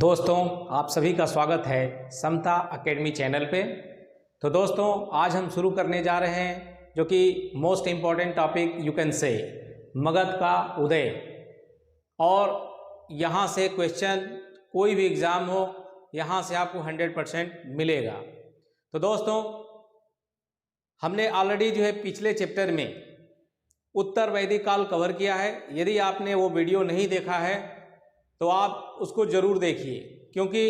दोस्तों, आप सभी का स्वागत है समता एकेडमी चैनल पे। तो दोस्तों, आज हम शुरू करने जा रहे हैं जो कि most important topic you can say Magadh का उदय। और यहाँ से क्वेश्चन कोई भी एग्ज़ाम हो, यहाँ से आपको 100% मिलेगा। तो दोस्तों, हमने ऑलरेडी जो है पिछले चैप्टर में उत्तर वैदिक काल कवर किया है। यदि आपने वो वीडियो नहीं देखा है तो आप उसको ज़रूर देखिए, क्योंकि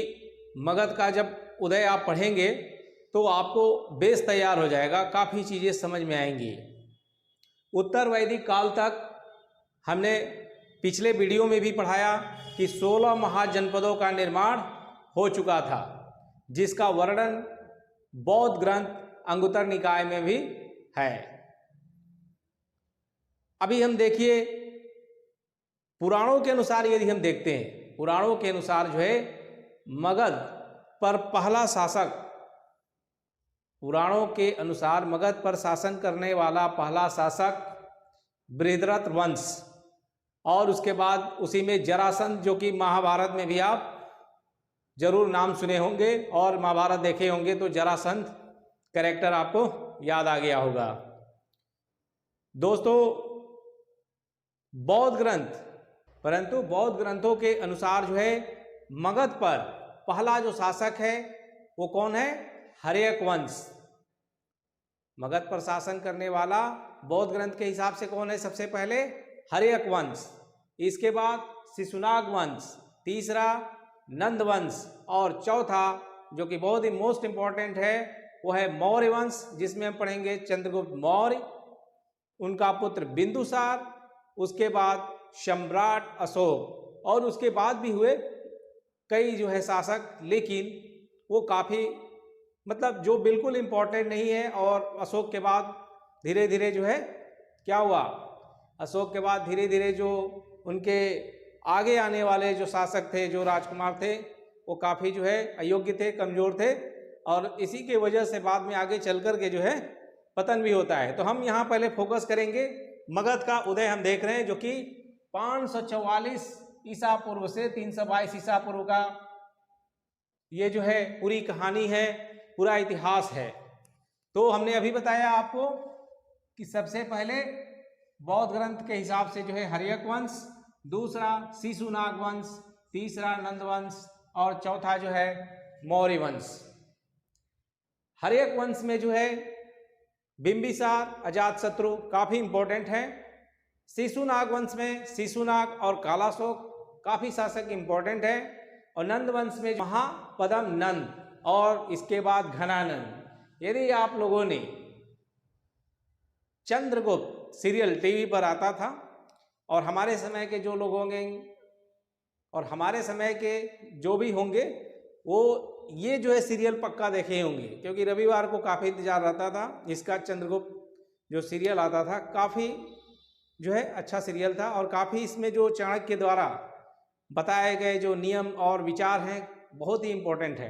मगध का जब उदय आप पढ़ेंगे तो आपको बेस तैयार हो जाएगा, काफ़ी चीज़ें समझ में आएंगी। उत्तर वैदिक काल तक हमने पिछले वीडियो में भी पढ़ाया कि 16 महाजनपदों का निर्माण हो चुका था, जिसका वर्णन बौद्ध ग्रंथ अंगुत्तर निकाय में भी है। अभी हम देखिए, पुराणों के अनुसार यदि हम देखते हैं, पुराणों के अनुसार जो है मगध पर पहला शासक, पुराणों के अनुसार मगध पर शासन करने वाला पहला शासक बृहद्रथ वंश, और उसके बाद उसी में जरासंध, जो कि महाभारत में भी आप जरूर नाम सुने होंगे और महाभारत देखे होंगे तो जरासंध कैरेक्टर आपको याद आ गया होगा। दोस्तों, बौद्ध ग्रंथ, परंतु बौद्ध ग्रंथों के अनुसार जो है मगध पर पहला जो शासक है वो कौन है? हर्यक वंश। मगध पर शासन करने वाला बौद्ध ग्रंथ के हिसाब से कौन है? सबसे पहले हर्यक वंश, इसके बाद शिशुनाग वंश, तीसरा नंद वंश, और चौथा जो कि बहुत ही मोस्ट इंपॉर्टेंट है वो है मौर्य वंश, जिसमें हम पढ़ेंगे चंद्रगुप्त मौर्य, उनका पुत्र बिंदुसार, उसके बाद सम्राट अशोक, और उसके बाद भी हुए कई जो है शासक, लेकिन वो काफ़ी मतलब जो बिल्कुल इम्पोर्टेंट नहीं है। और अशोक के बाद धीरे धीरे जो है क्या हुआ, अशोक के बाद धीरे धीरे जो उनके आगे आने वाले जो शासक थे, जो राजकुमार थे, वो काफ़ी जो है अयोग्य थे, कमज़ोर थे, और इसी के वजह से बाद में आगे चल कर के जो है पतन भी होता है। तो हम यहाँ पहले फोकस करेंगे, मगध का उदय हम देख रहे हैं, जो कि 544 ईसा पूर्व से 322 ईसा पूर्व का ये जो है पूरी कहानी है, पूरा इतिहास है। तो हमने अभी बताया आपको कि सबसे पहले बौद्ध ग्रंथ के हिसाब से जो है हर्यक वंश, दूसरा शिशुनाग वंश, तीसरा नंद वंश, और चौथा जो है मौर्य वंश। हर्यक वंश में जो है बिंबिसार, अजातशत्रु काफ़ी इंपॉर्टेंट है। शिशुनाग वंश में शिशुनाग और कालाशोक काफ़ी शासक इंपॉर्टेंट है, और नंद वंश में महापद्म नंद, और इसके बाद घनानंद। यदि आप लोगों ने चंद्रगुप्त सीरियल टीवी पर आता था, और हमारे समय के जो लोग होंगे और हमारे समय के जो भी होंगे वो ये जो है सीरियल पक्का देखे होंगे, क्योंकि रविवार को काफ़ी इंतजार रहता था इसका। चंद्रगुप्त जो सीरियल आता था काफ़ी जो है अच्छा सीरियल था, और काफ़ी इसमें जो चाणक्य द्वारा बताए गए जो नियम और विचार हैं बहुत ही इम्पोर्टेंट है।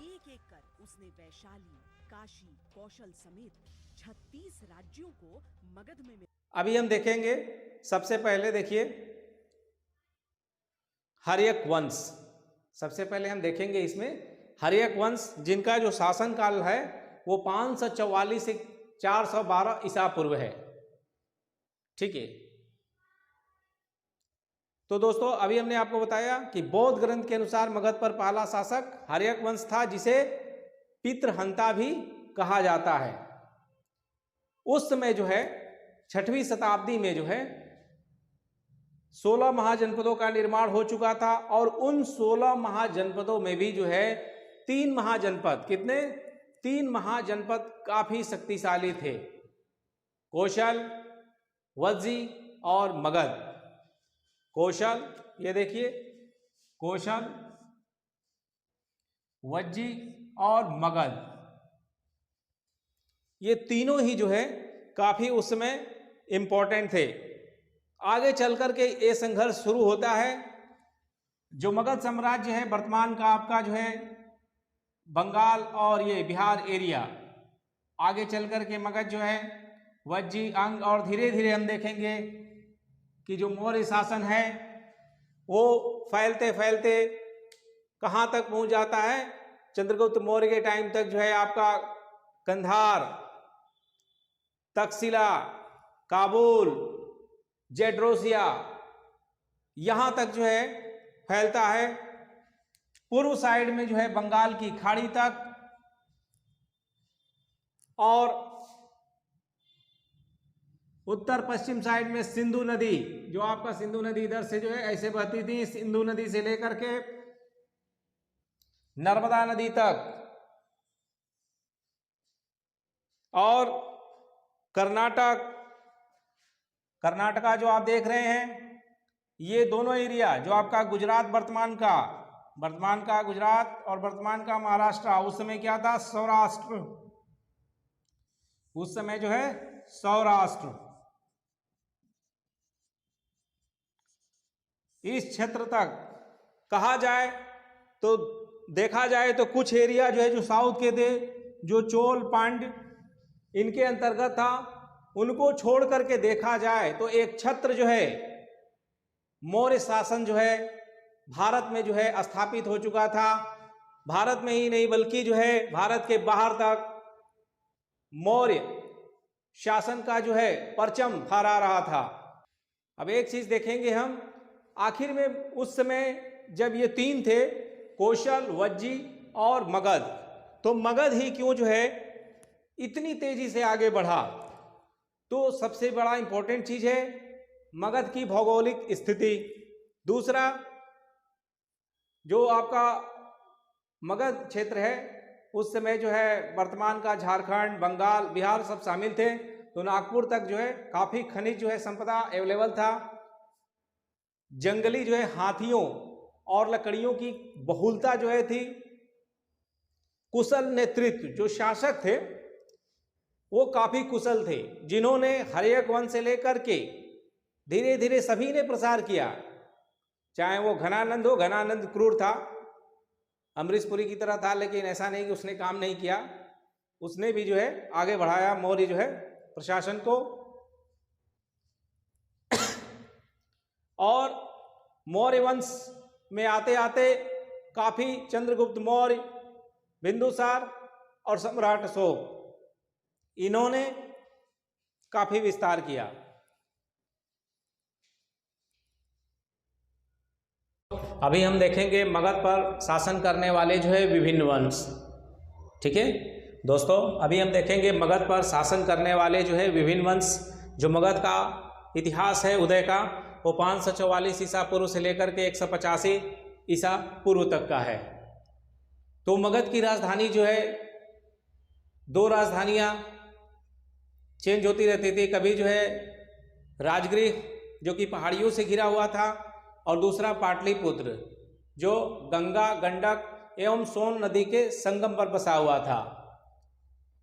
एक एक कर उसने वैशाली, काशी, कौशल समेत 36 राज्यों को मगध में अभी हम देखेंगे, सबसे पहले देखिए हर्यक वंश। सबसे पहले हम देखेंगे इसमें हर्यक वंश, जिनका जो शासन काल है वो 544 से 412 ईसा पूर्व है। ठीक है। तो दोस्तों, अभी हमने आपको बताया कि बौद्ध ग्रंथ के अनुसार मगध पर पहला शासक हर्यक वंश था, जिसे पितृहंता भी कहा जाता है। उस समय जो है 6वीं शताब्दी में जो है 16 महाजनपदों का निर्माण हो चुका था, और उन 16 महाजनपदों में भी जो है 3 महाजनपद, कितने? 3 महाजनपद काफी शक्तिशाली थे, कौशल, वज्जी और मगध। कौशल, ये देखिए, कौशल, वज्जी और मगध, ये तीनों ही जो है काफी उस समय इंपॉर्टेंट थे। आगे चलकर के ये संघर्ष शुरू होता है। जो मगध साम्राज्य है, वर्तमान का आपका जो है बंगाल और ये बिहार एरिया, आगे चलकर के मगध जो है वज्जी, अंग, और धीरे धीरे हम देखेंगे कि जो मौर्य शासन है वो फैलते फैलते कहाँ तक पहुंच जाता है। चंद्रगुप्त मौर्य के टाइम तक जो है आपका कंधार, तक्षशिला, काबुल, जेड्रोसिया, यहाँ तक जो है फैलता है। पूर्व साइड में जो है बंगाल की खाड़ी तक, और उत्तर पश्चिम साइड में सिंधु नदी, जो आपका सिंधु नदी इधर से जो है ऐसे बहती थी, सिंधु नदी से लेकर के नर्मदा नदी तक, और कर्नाटका जो आप देख रहे हैं, ये दोनों एरिया जो आपका गुजरात वर्तमान का गुजरात और वर्तमान का महाराष्ट्र, उस समय क्या था, सौराष्ट्र, उस समय जो है सौराष्ट्र, इस क्षेत्र तक कहा जाए तो, देखा जाए तो कुछ एरिया जो है जो साउथ के थे, जो चोल, पांड्य इनके अंतर्गत था, उनको छोड़ करके देखा जाए तो एक छत्र जो है मौर्य शासन जो है भारत में जो है स्थापित हो चुका था। भारत में ही नहीं बल्कि जो है भारत के बाहर तक मौर्य शासन का जो है परचम फहरा रहा था। अब एक चीज देखेंगे हम, आखिर में उस समय जब ये तीन थे, कौशल, वज्जी और मगध, तो मगध ही क्यों जो है इतनी तेजी से आगे बढ़ा। तो सबसे बड़ा इंपॉर्टेंट चीज है मगध की भौगोलिक स्थिति। दूसरा, जो आपका मगध क्षेत्र है उस समय जो है वर्तमान का झारखंड, बंगाल, बिहार सब शामिल थे, तो नागपुर तक जो है काफी खनिज जो है संपदा अवेलेबल था। जंगली जो है हाथियों और लकड़ियों की बहुलता जो है थी। कुशल नेतृत्व, जो शासक थे वो काफी कुशल थे, जिन्होंने हर्यक वंश से लेकर के धीरे धीरे सभी ने प्रसार किया। चाहे वो घनानंद हो, घनानंद क्रूर था, अमरीश पुरी की तरह था, लेकिन ऐसा नहीं कि उसने काम नहीं किया, उसने भी जो है आगे बढ़ाया मौर्य जो है प्रशासन को। और मौर्य वंश में आते आते काफी चंद्रगुप्त मौर्य, बिंदुसार और सम्राट अशोक, इन्होंने काफी विस्तार किया। अभी हम देखेंगे मगध पर शासन करने वाले जो है विभिन्न वंश। ठीक है दोस्तों, अभी हम देखेंगे मगध पर शासन करने वाले जो है विभिन्न वंश। जो मगध का इतिहास है उदय का, वो 544 ईसा पूर्व से लेकर के 185 ईसा पूर्व तक का है। तो मगध की राजधानी जो है, दो राजधानियां चेंज होती रहती थी। कभी जो है राजगृह जो कि पहाड़ियों से घिरा हुआ था, और दूसरा पाटलिपुत्र जो गंगा, गंडक एवं सोन नदी के संगम पर बसा हुआ था।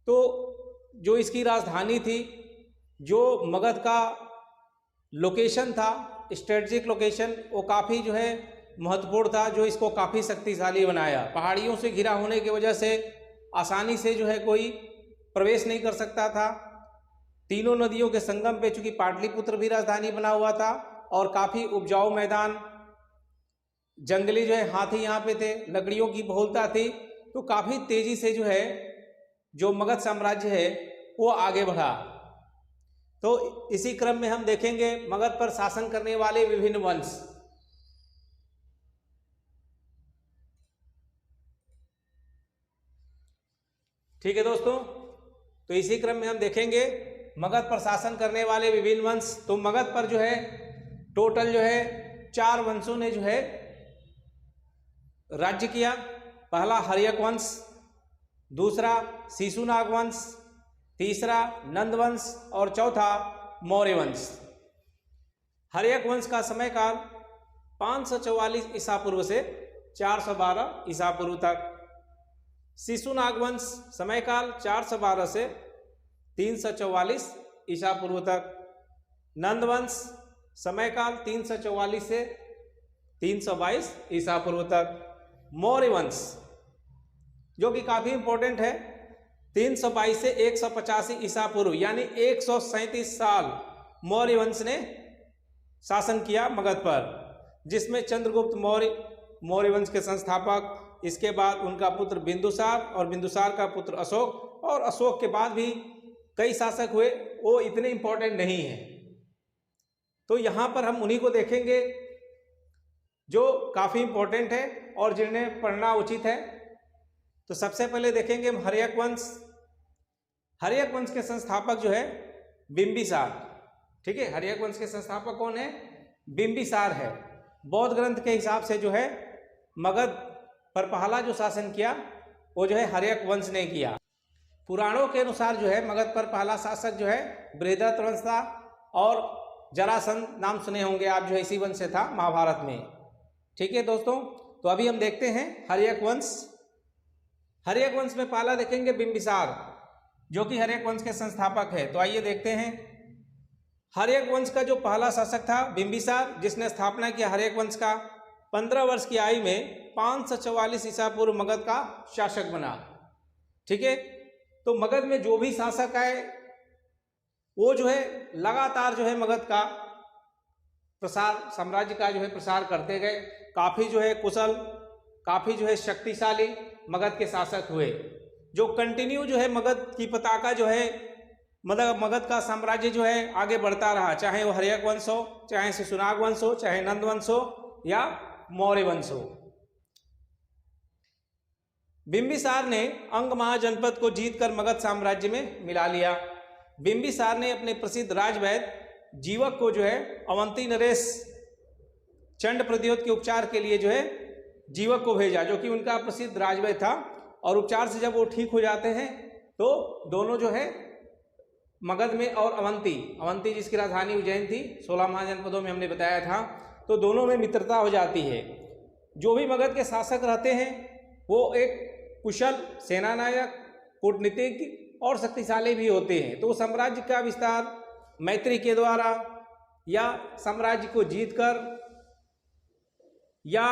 तो जो इसकी राजधानी थी, जो मगध का लोकेशन था, स्ट्रेटजिक लोकेशन, वो काफ़ी जो है महत्वपूर्ण था, जो इसको काफ़ी शक्तिशाली बनाया। पहाड़ियों से घिरा होने की वजह से आसानी से जो है कोई प्रवेश नहीं कर सकता था। तीनों नदियों के संगम पे चूंकि पाटलिपुत्र भी राजधानी बना हुआ था, और काफ़ी उपजाऊ मैदान, जंगली जो है हाथी यहाँ पे थे, लकड़ियों की बहुलता थी, तो काफ़ी तेजी से जो है जो मगध साम्राज्य है वो आगे बढ़ा। तो इसी क्रम में हम देखेंगे मगध पर शासन करने वाले विभिन्न वंश। ठीक है दोस्तों, तो इसी क्रम में हम देखेंगे मगध पर शासन करने वाले विभिन्न वंश। तो मगध पर जो है टोटल जो है 4 वंशों ने जो है राज्य किया। पहला हर्यक वंश, दूसरा शिशुनाग वंश, तीसरा नंद वंश और चौथा मौर्य वंश। हर्यक वंश का समय काल 544 ईसा पूर्व से 412 ईसा पूर्व तक। शिशुनाग वंश समय काल 412 से 344 ईसा पूर्व तक। नंद वंश समय काल 344 से 322 ईसा पूर्व तक। मौर्य वंश जो कि काफ़ी इंपॉर्टेंट है, 322 से 185 ईसा पूर्व यानी 137 साल मौर्य वंश ने शासन किया मगध पर, जिसमें चंद्रगुप्त मौर्य वंश के संस्थापक, इसके बाद उनका पुत्र बिंदुसार और बिंदुसार का पुत्र अशोक, और अशोक के बाद भी कई शासक हुए, वो इतने इंपॉर्टेंट नहीं हैं। तो यहाँ पर हम उन्हीं को देखेंगे जो काफ़ी इंपॉर्टेंट है और जिन्हें पढ़ना उचित है। तो सबसे पहले देखेंगे हम हर्यक वंश। हर्यक वंश के संस्थापक जो है बिंबिसार, ठीक है। हर्यक वंश के संस्थापक कौन है? बिंबिसार है। बौद्ध ग्रंथ के हिसाब से जो है मगध पर पहला जो शासन किया वो जो है हर्यक वंश ने किया। पुराणों के अनुसार जो है मगध पर पहला शासक जो है बृहदत्त वंश था, और जरासंध नाम सुने होंगे आप, जो है इसी वंश से था महाभारत में, ठीक है दोस्तों। तो अभी हम देखते हैं हर्यक वंश। हर्यक वंश में पहला देखेंगे बिंबिसार, जो कि हर्यक वंश के संस्थापक है। तो आइए देखते हैं। हर्यक वंश का जो पहला शासक था बिंबिसार, जिसने स्थापना किया हर्यक वंश का, 15 वर्ष की आयु में 544 ईसा पूर्व मगध का शासक बना, ठीक है। तो मगध में जो भी शासक आए वो जो है लगातार जो है मगध का प्रसार, साम्राज्य का जो है प्रसार करते गए। काफ़ी जो है कुशल, काफ़ी जो है शक्तिशाली मगध के शासक हुए, जो कंटिन्यू जो है मगध की पताका जो है, मतलब मगध का साम्राज्य जो है आगे बढ़ता रहा, चाहे वो हर्यक वंश हो, चाहे शिशुनाग वंश हो, चाहे नंद वंश हो या मौर्य वंश हो। बिंबिसार ने अंग महाजनपद को जीतकर मगध साम्राज्य में मिला लिया। बिंबिसार ने अपने प्रसिद्ध राजवैद्य जीवक को जो है अवंती नरेश चंड प्रद्योत के उपचार के लिए जो है जीवक को भेजा, जो कि उनका प्रसिद्ध राजवैद्य था। और उपचार से जब वो ठीक हो जाते हैं तो दोनों जो है मगध में और अवंती जिसकी राजधानी उज्जैन थी, 16 महाजनपदों में हमने बताया था, तो दोनों में मित्रता हो जाती है। जो भी मगध के शासक रहते हैं वो एक कुशल सेनानायक, कूटनीतिज्ञ और शक्तिशाली भी होते हैं। तो साम्राज्य का विस्तार मैत्री के द्वारा या साम्राज्य को जीतकर या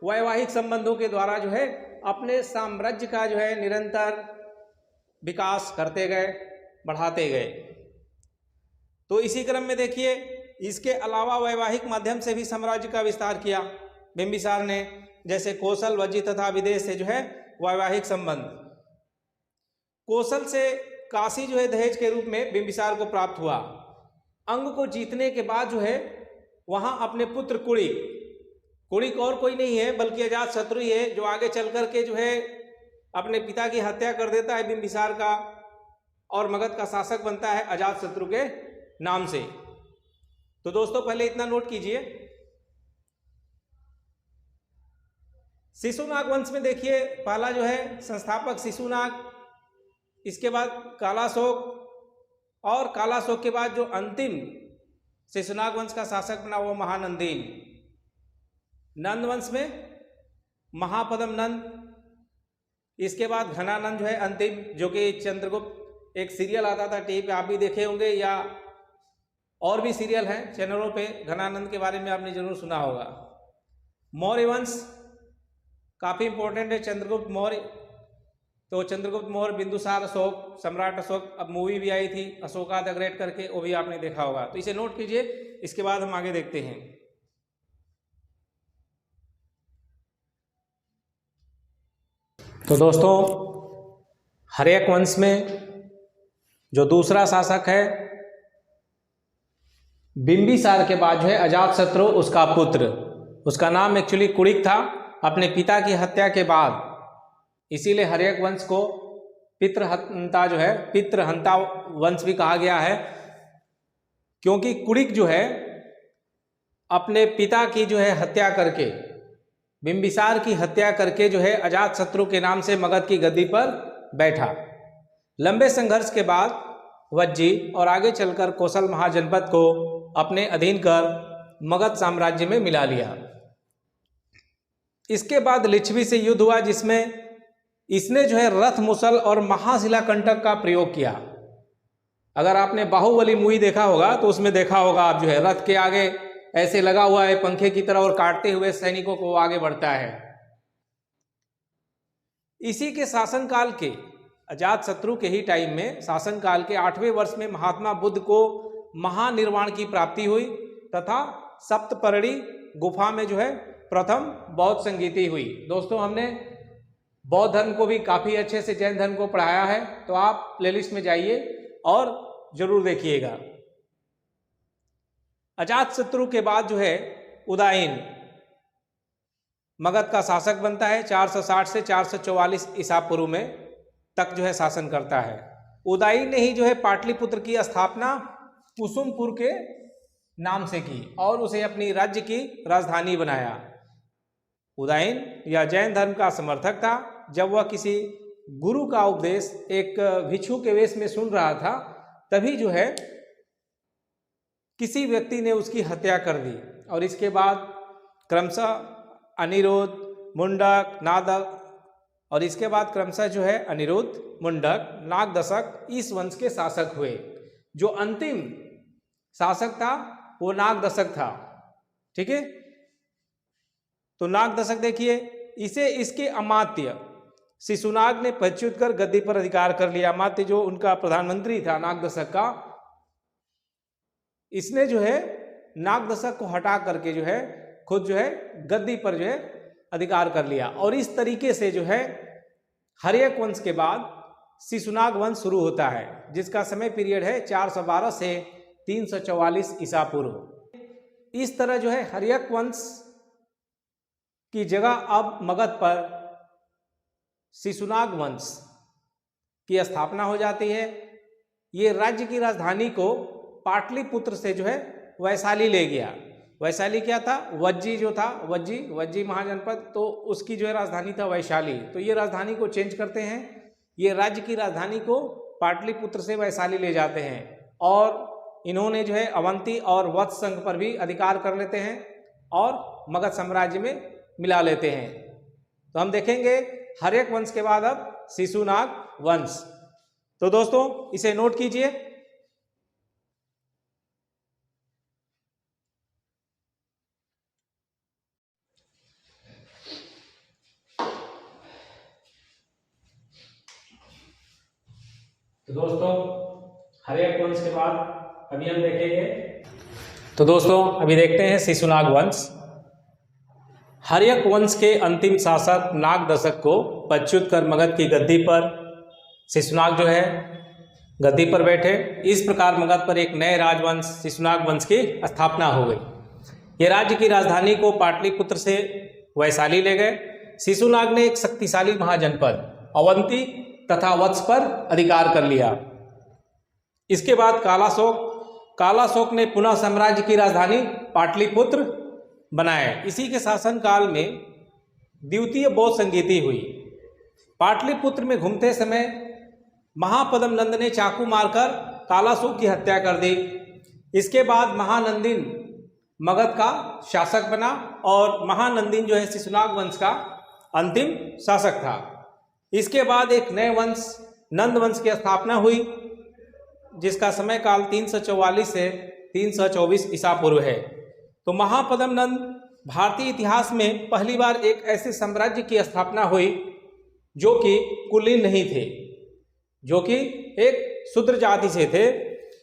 वैवाहिक संबंधों के द्वारा जो है अपने साम्राज्य का जो है निरंतर विकास करते गए, बढ़ाते गए। तो इसी क्रम में देखिए, इसके अलावा वैवाहिक माध्यम से भी साम्राज्य का विस्तार किया बिंबिसार ने, जैसे कौशल, वज्जी तथा विदेश से जो है वैवाहिक संबंध। कौशल से काशी जो है दहेज के रूप में बिंबिसार को प्राप्त हुआ। अंग को जीतने के बाद जो है वहाँ अपने पुत्र कुड़िक और कोई नहीं है बल्कि अजातशत्रु ही है, जो आगे चल कर के जो है अपने पिता की हत्या कर देता है बिंबिसार का, और मगध का शासक बनता है अजातशत्रु के नाम से। तो दोस्तों पहले इतना नोट कीजिए। शिशुनाग वंश में देखिए पहला जो है संस्थापक शिशुनाग, इसके बाद कालाशोक, और कालाशोक के बाद जो अंतिम शिशुनाग वंश का शासक बना वो महानंदीन। नंद वंश में महापद्म नंद, इसके बाद घनानंद जो है अंतिम, जो कि चंद्रगुप्त, एक सीरियल आता था टीवी पे, आप भी देखे होंगे या और भी सीरियल हैं चैनलों पे, घनानंद के बारे में आपने जरूर सुना होगा। मौर्य वंश काफ़ी इंपॉर्टेंट है, चंद्रगुप्त मौर्य। तो चंद्रगुप्त मौर्य, बिंदुसार, अशोक, सम्राट अशोक, अब मूवी भी आई थी अशोका द ग्रेट करके, वो भी आपने देखा होगा। तो इसे नोट कीजिए, इसके बाद हम आगे देखते हैं। तो दोस्तों हर्यक वंश में जो दूसरा शासक है बिंबिसार के बाद जो है अजातशत्रु, उसका पुत्र, उसका नाम एक्चुअली कुड़िक था। अपने पिता की हत्या के बाद, इसीलिए हर्यक वंश को पितृहंता जो है पितृहंता वंश भी कहा गया है, क्योंकि कुड़िक जो है अपने पिता की जो है हत्या करके, बिंबिसार की हत्या करके जो है अजातशत्रु के नाम से मगध की गद्दी पर बैठा। लंबे संघर्ष के बाद वज्जी और आगे चलकर कौशल महाजनपद को अपने अधीन कर मगध साम्राज्य में मिला लिया। इसके बाद लिच्छवी से युद्ध हुआ, जिसमें इसने जो है रथ, मुसल और महाशिला कंटक का प्रयोग किया। अगर आपने बाहुबली मूवी देखा होगा तो उसमें देखा होगा आप, जो है रथ के आगे ऐसे लगा हुआ है पंखे की तरह और काटते हुए सैनिकों को आगे बढ़ता है। इसी के शासनकाल के अजातशत्रु के ही टाइम में शासनकाल के 8वें वर्ष में महात्मा बुद्ध को महानिर्वाण की प्राप्ति हुई तथा सप्तपर्णी गुफा में जो है प्रथम बौद्ध संगीति हुई। दोस्तों, हमने बौद्ध धर्म को भी काफ़ी अच्छे से जैन धर्म को पढ़ाया है, तो आप प्लेलिस्ट में जाइए और जरूर देखिएगा। अजातशत्रु के बाद जो है उदायन मगध का शासक बनता है। 460 से 444 ईसा पूर्व में तक जो है शासन करता है। उदायन ने ही जो है पाटलिपुत्र की स्थापना कुसुमपुर के नाम से की और उसे अपनी राज्य की राजधानी बनाया। उदायन या जैन धर्म का समर्थक था। जब वह किसी गुरु का उपदेश एक भिक्षु के वेश में सुन रहा था, तभी जो है किसी व्यक्ति ने उसकी हत्या कर दी और इसके बाद क्रमशः अनिरुद्ध, मुंडक, नादक और इसके बाद क्रमशः जो है अनिरुद्ध, मुंडक, नागदशक इस वंश के शासक हुए। जो अंतिम शासक था वो नागदशक था। ठीक है, तो नागदशक देखिए, इसे इसके अमात्य शिशुनाग ने पदच्युत कर गद्दी पर अधिकार कर लिया। अमात्य जो उनका प्रधानमंत्री था नागदशक का, इसने जो है नागदशक को हटा करके जो है खुद जो है गद्दी पर जो है अधिकार कर लिया। और इस तरीके से जो है हर्यक वंश के बाद शिशुनाग वंश शुरू होता है, जिसका समय पीरियड है 412 से 344 ईसा पूर्व। इस तरह जो है हर्यक वंश की जगह अब मगध पर शिशुनाग वंश की स्थापना हो जाती है। ये राज्य की राजधानी को पाटलिपुत्र से जो है वैशाली ले गया। वैशाली क्या था? वज्जी जो था, वज्जी महाजनपद, तो उसकी जो है राजधानी था वैशाली। तो ये राजधानी को चेंज करते हैं, ये राज्य की राजधानी को पाटलिपुत्र से वैशाली ले जाते हैं और इन्होंने जो है अवंती और वत्स संघ पर भी अधिकार कर लेते हैं और मगध साम्राज्य में मिला लेते हैं। तो हम देखेंगे हर्यक वंश के बाद अब शिशुनाग वंश। तो दोस्तों इसे नोट कीजिए। तो दोस्तों हर्यक वंश के बाद अभी हम देखेंगे, तो दोस्तों अभी देखते हैं शिशुनाग वंश। हर्यक वंश के अंतिम शासक नागदशक को पदच्युत कर मगध की गद्दी पर शिशुनाग जो है गद्दी पर बैठे। इस प्रकार मगध पर एक नए राजवंश शिशुनाग वंश की स्थापना हो गई। ये राज्य की राजधानी को पाटलिपुत्र से वैशाली ले गए। शिशुनाग ने एक शक्तिशाली महाजनपद अवंती तथा वत्स पर अधिकार कर लिया। इसके बाद कालाशोक ने पुनः साम्राज्य की राजधानी पाटलिपुत्र बनाए। इसी के शासनकाल में द्वितीय बौद्ध संगीति हुई। पाटलिपुत्र में घूमते समय महापद्म नंद ने चाकू मारकर कालाशोक की हत्या कर दी। इसके बाद महानंदिन मगध का शासक बना और महानंदिन जो है शिशुनाग वंश का अंतिम शासक था। इसके बाद एक नए वंश नंद वंश की स्थापना हुई, जिसका समय काल 344 से 324 ईसा पूर्व है। तो महापद्म नंद भारतीय इतिहास में पहली बार एक ऐसे साम्राज्य की स्थापना हुई जो कि कुलीन नहीं थे, जो कि एक शूद्र जाति से थे।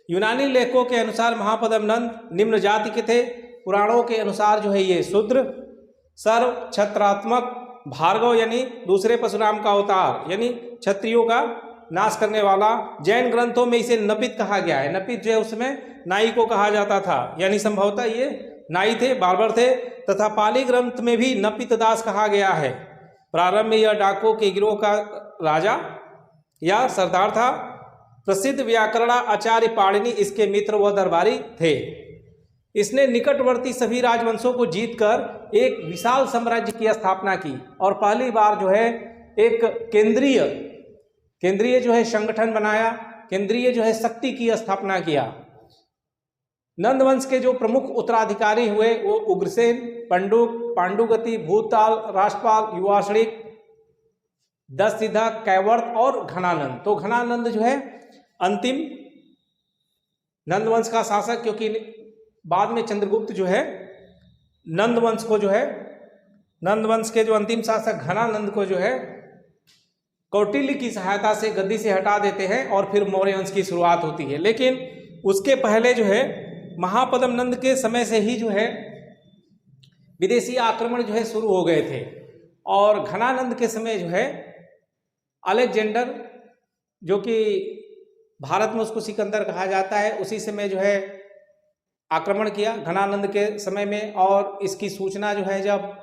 यूनानी लेखों के अनुसार महापद्म नंद निम्न जाति के थे। पुराणों के अनुसार जो है ये शूद्र सर्व छत्रात्मक भार्गव यानी दूसरे परशुराम का अवतार यानी क्षत्रियों का नाश करने वाला। जैन ग्रंथों में इसे नपित कहा गया है। नपित जो है उसमें नाई को कहा जाता था, यानी संभवतः ये नाई थे, बार्बर थे। तथा पाली ग्रंथ में भी नपित दास कहा गया है। प्रारंभ में यह डाकुओं के गिरोह का राजा या सरदार था। प्रसिद्ध व्याकरण आचार्य पाणिनि इसके मित्र व दरबारी थे। इसने निकटवर्ती सभी राजवंशों को जीतकर एक विशाल साम्राज्य की स्थापना की और पहली बार जो है एक केंद्रीय जो है संगठन बनाया, केंद्रीय जो है शक्ति की स्थापना किया। नंद वंश के जो प्रमुख उत्तराधिकारी हुए वो उग्रसेन, पंडुक, पांडुगति, भूताल, राष्ट्रपाल, युवाश्रिक, दशसिद्धा, कैवर्त और घनानंद। तो घनानंद जो है अंतिम नंद वंश का शासक, क्योंकि बाद में चंद्रगुप्त जो है नंद वंश को जो है नंद वंश के जो अंतिम शासक घनानंद को जो है कौटिल्य की सहायता से गद्दी से हटा देते हैं और फिर मौर्य वंश की शुरुआत होती है। लेकिन उसके पहले जो है महापद्म नंद के समय से ही जो है विदेशी आक्रमण जो है शुरू हो गए थे, और घनानंद के समय जो है अलेक्जेंडर, जो कि भारत में उसको सिकंदर कहा जाता है, उसी समय जो है आक्रमण किया घनानंद के समय में। और इसकी सूचना जो है जब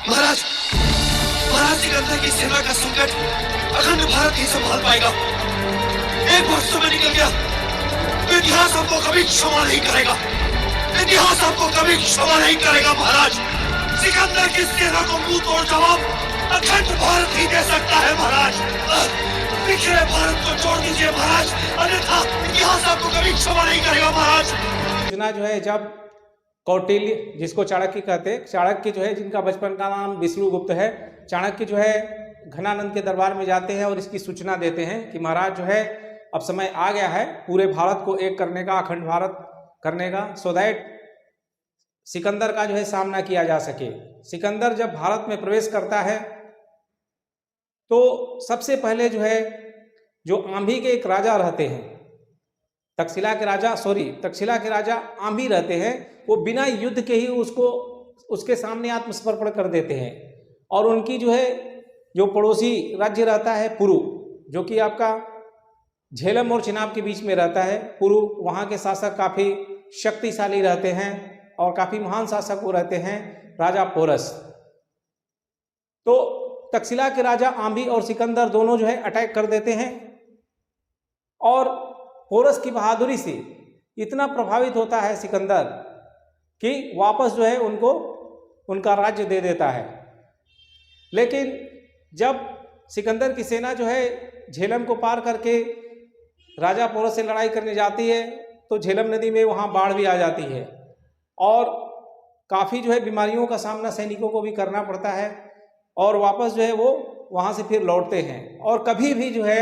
महाराज सिकंदर की सेना का संकट अखंड भारत ही संभाल पाएगा। एक बार समय निकल गया तो इतिहास आपको कभी क्षमा नहीं करेगा। इतिहास आपको कभी क्षमा नहीं करेगा महाराज। सिकंदर की सेना को मुंह तोड़ जवाब अखंड भारत ही दे सकता है महाराज। बिखरे भारत को छोड़ दीजिए महाराज, अन्यथा इतिहास आपको कभी क्षमा नहीं करेगा महाराज। सूचना जो है जब कौटिल्य, जिसको चाणक्य कहते हैं, चाणक्य जो है जिनका बचपन का नाम विष्णुगुप्त है, चाणक्य जो है घनानंद के दरबार में जाते हैं और इसकी सूचना देते हैं कि महाराज जो है अब समय आ गया है पूरे भारत को एक करने का, अखंड भारत करने का, सो दैट सिकंदर का जो है सामना किया जा सके। सिकंदर जब भारत में प्रवेश करता है तो सबसे पहले जो है जो आंभी के एक राजा रहते हैं, तक्षशिला के राजा आंभी रहते हैं, वो बिना युद्ध के ही उसके सामने आत्मसमर्पण कर देते हैं। और उनकी जो है जो पड़ोसी राज्य रहता है पुरु, जो कि आपका झेलम और चिनाब के बीच में रहता है, पुरु, वहाँ के शासक काफ़ी शक्तिशाली रहते हैं और काफ़ी महान शासक वो रहते हैं, राजा पोरस। तो तक्षशिला के राजा आंभी और सिकंदर दोनों जो है अटैक कर देते हैं, और पोरस की बहादुरी से इतना प्रभावित होता है सिकंदर कि वापस जो है उनको उनका राज्य दे देता है। लेकिन जब सिकंदर की सेना जो है झेलम को पार करके राजा पोरस से लड़ाई करने जाती है तो झेलम नदी में वहाँ बाढ़ भी आ जाती है और काफ़ी जो है बीमारियों का सामना सैनिकों को भी करना पड़ता है, और वापस जो है वो वहाँ से फिर लौटते हैं। और कभी भी जो है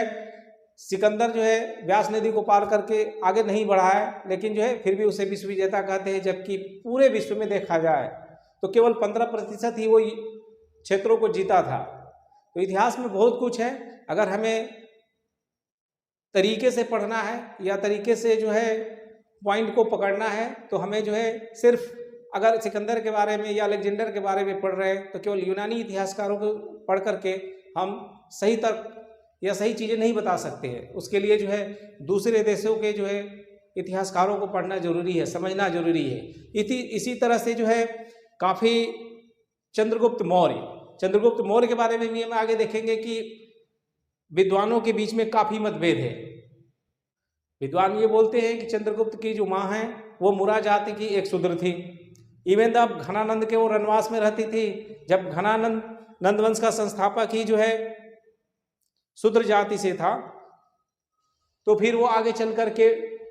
सिकंदर जो है व्यास नदी को पार करके आगे नहीं बढ़ा है, लेकिन जो है फिर भी उसे विश्व विजेता कहते हैं, जबकि पूरे विश्व में देखा जाए तो केवल 15% ही वो क्षेत्रों को जीता था। तो इतिहास में बहुत कुछ है, अगर हमें तरीके से पढ़ना है या तरीके से जो है पॉइंट को पकड़ना है तो हमें जो है सिर्फ अगर सिकंदर के बारे में या अलेक्जेंडर के बारे में पढ़ रहे हैं तो केवल यूनानी इतिहासकारों को पढ़ करके हम सही तर्क या सही चीज़ें नहीं बता सकते हैं। उसके लिए जो है दूसरे देशों के जो है इतिहासकारों को पढ़ना जरूरी है, समझना जरूरी है। इसी तरह से जो है काफ़ी चंद्रगुप्त मौर्य के बारे में भी हम आगे देखेंगे कि विद्वानों के बीच में काफ़ी मतभेद है। विद्वान ये बोलते हैं कि चंद्रगुप्त की जो माँ है वो मुरा जाति की एक शूद्र थी। इवन तब घनानंद के वो रनवास में रहती थी, जब घनानंद नंदवंश का संस्थापक ही जो है शूद्र जाति से था, तो फिर वो आगे चल कर के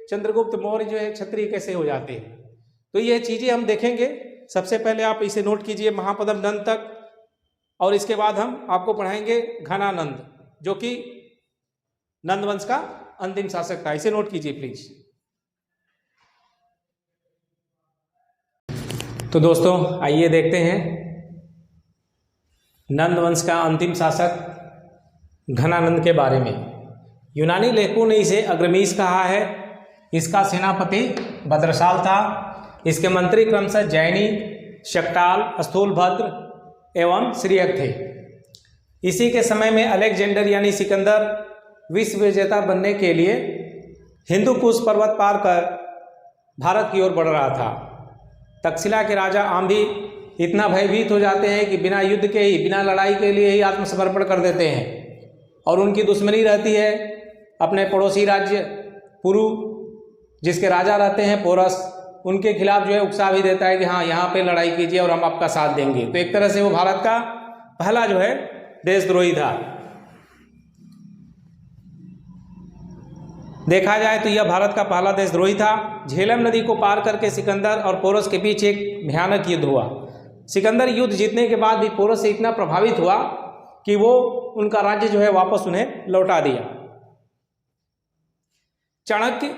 चंद्रगुप्त मौर्य जो है क्षत्रिय कैसे हो जाते हैं। तो ये चीज़ें हम देखेंगे। सबसे पहले आप इसे नोट कीजिए महापद्म नंद तक, और इसके बाद हम आपको पढ़ाएंगे घनानंद, जो कि नंदवंश का अंतिम शासक था। इसे नोट कीजिए प्लीज। तो दोस्तों आइए देखते हैं नंदवंश का अंतिम शासक घनानंद के बारे में। यूनानी लेखकों ने इसे अग्रमीश कहा है। इसका सेनापति भद्रशाल था। इसके मंत्री क्रमशः जैनी, शक्टाल, स्थूलभद्र एवं श्रीयक थे। इसी के समय में अलेक्जेंडर यानी सिकंदर विश्व विजेता बनने के लिए हिंदू कुश पर्वत पार कर भारत की ओर बढ़ रहा था। तक्षशिला के राजा आंभी इतना भयभीत हो जाते हैं कि बिना युद्ध के ही, बिना लड़ाई के लिए ही आत्मसमर्पण कर देते हैं, और उनकी दुश्मनी रहती है अपने पड़ोसी राज्य पुरु, जिसके राजा रहते हैं पोरस, उनके खिलाफ जो है उकसा भी देता है कि हाँ यहाँ पे लड़ाई कीजिए और हम आपका साथ देंगे। तो एक तरह से वो भारत का पहला जो है देशद्रोही था। देखा जाए तो यह भारत का पहला देशद्रोही था। झेलम नदी को पार करके सिकंदर और पोरस के बीच एक भयानक युद्ध हुआ। सिकंदर युद्ध जीतने के बाद भी पोरस से इतना प्रभावित हुआ कि वो उनका राज्य जो है वापस उन्हें लौटा दिया। चाणक्य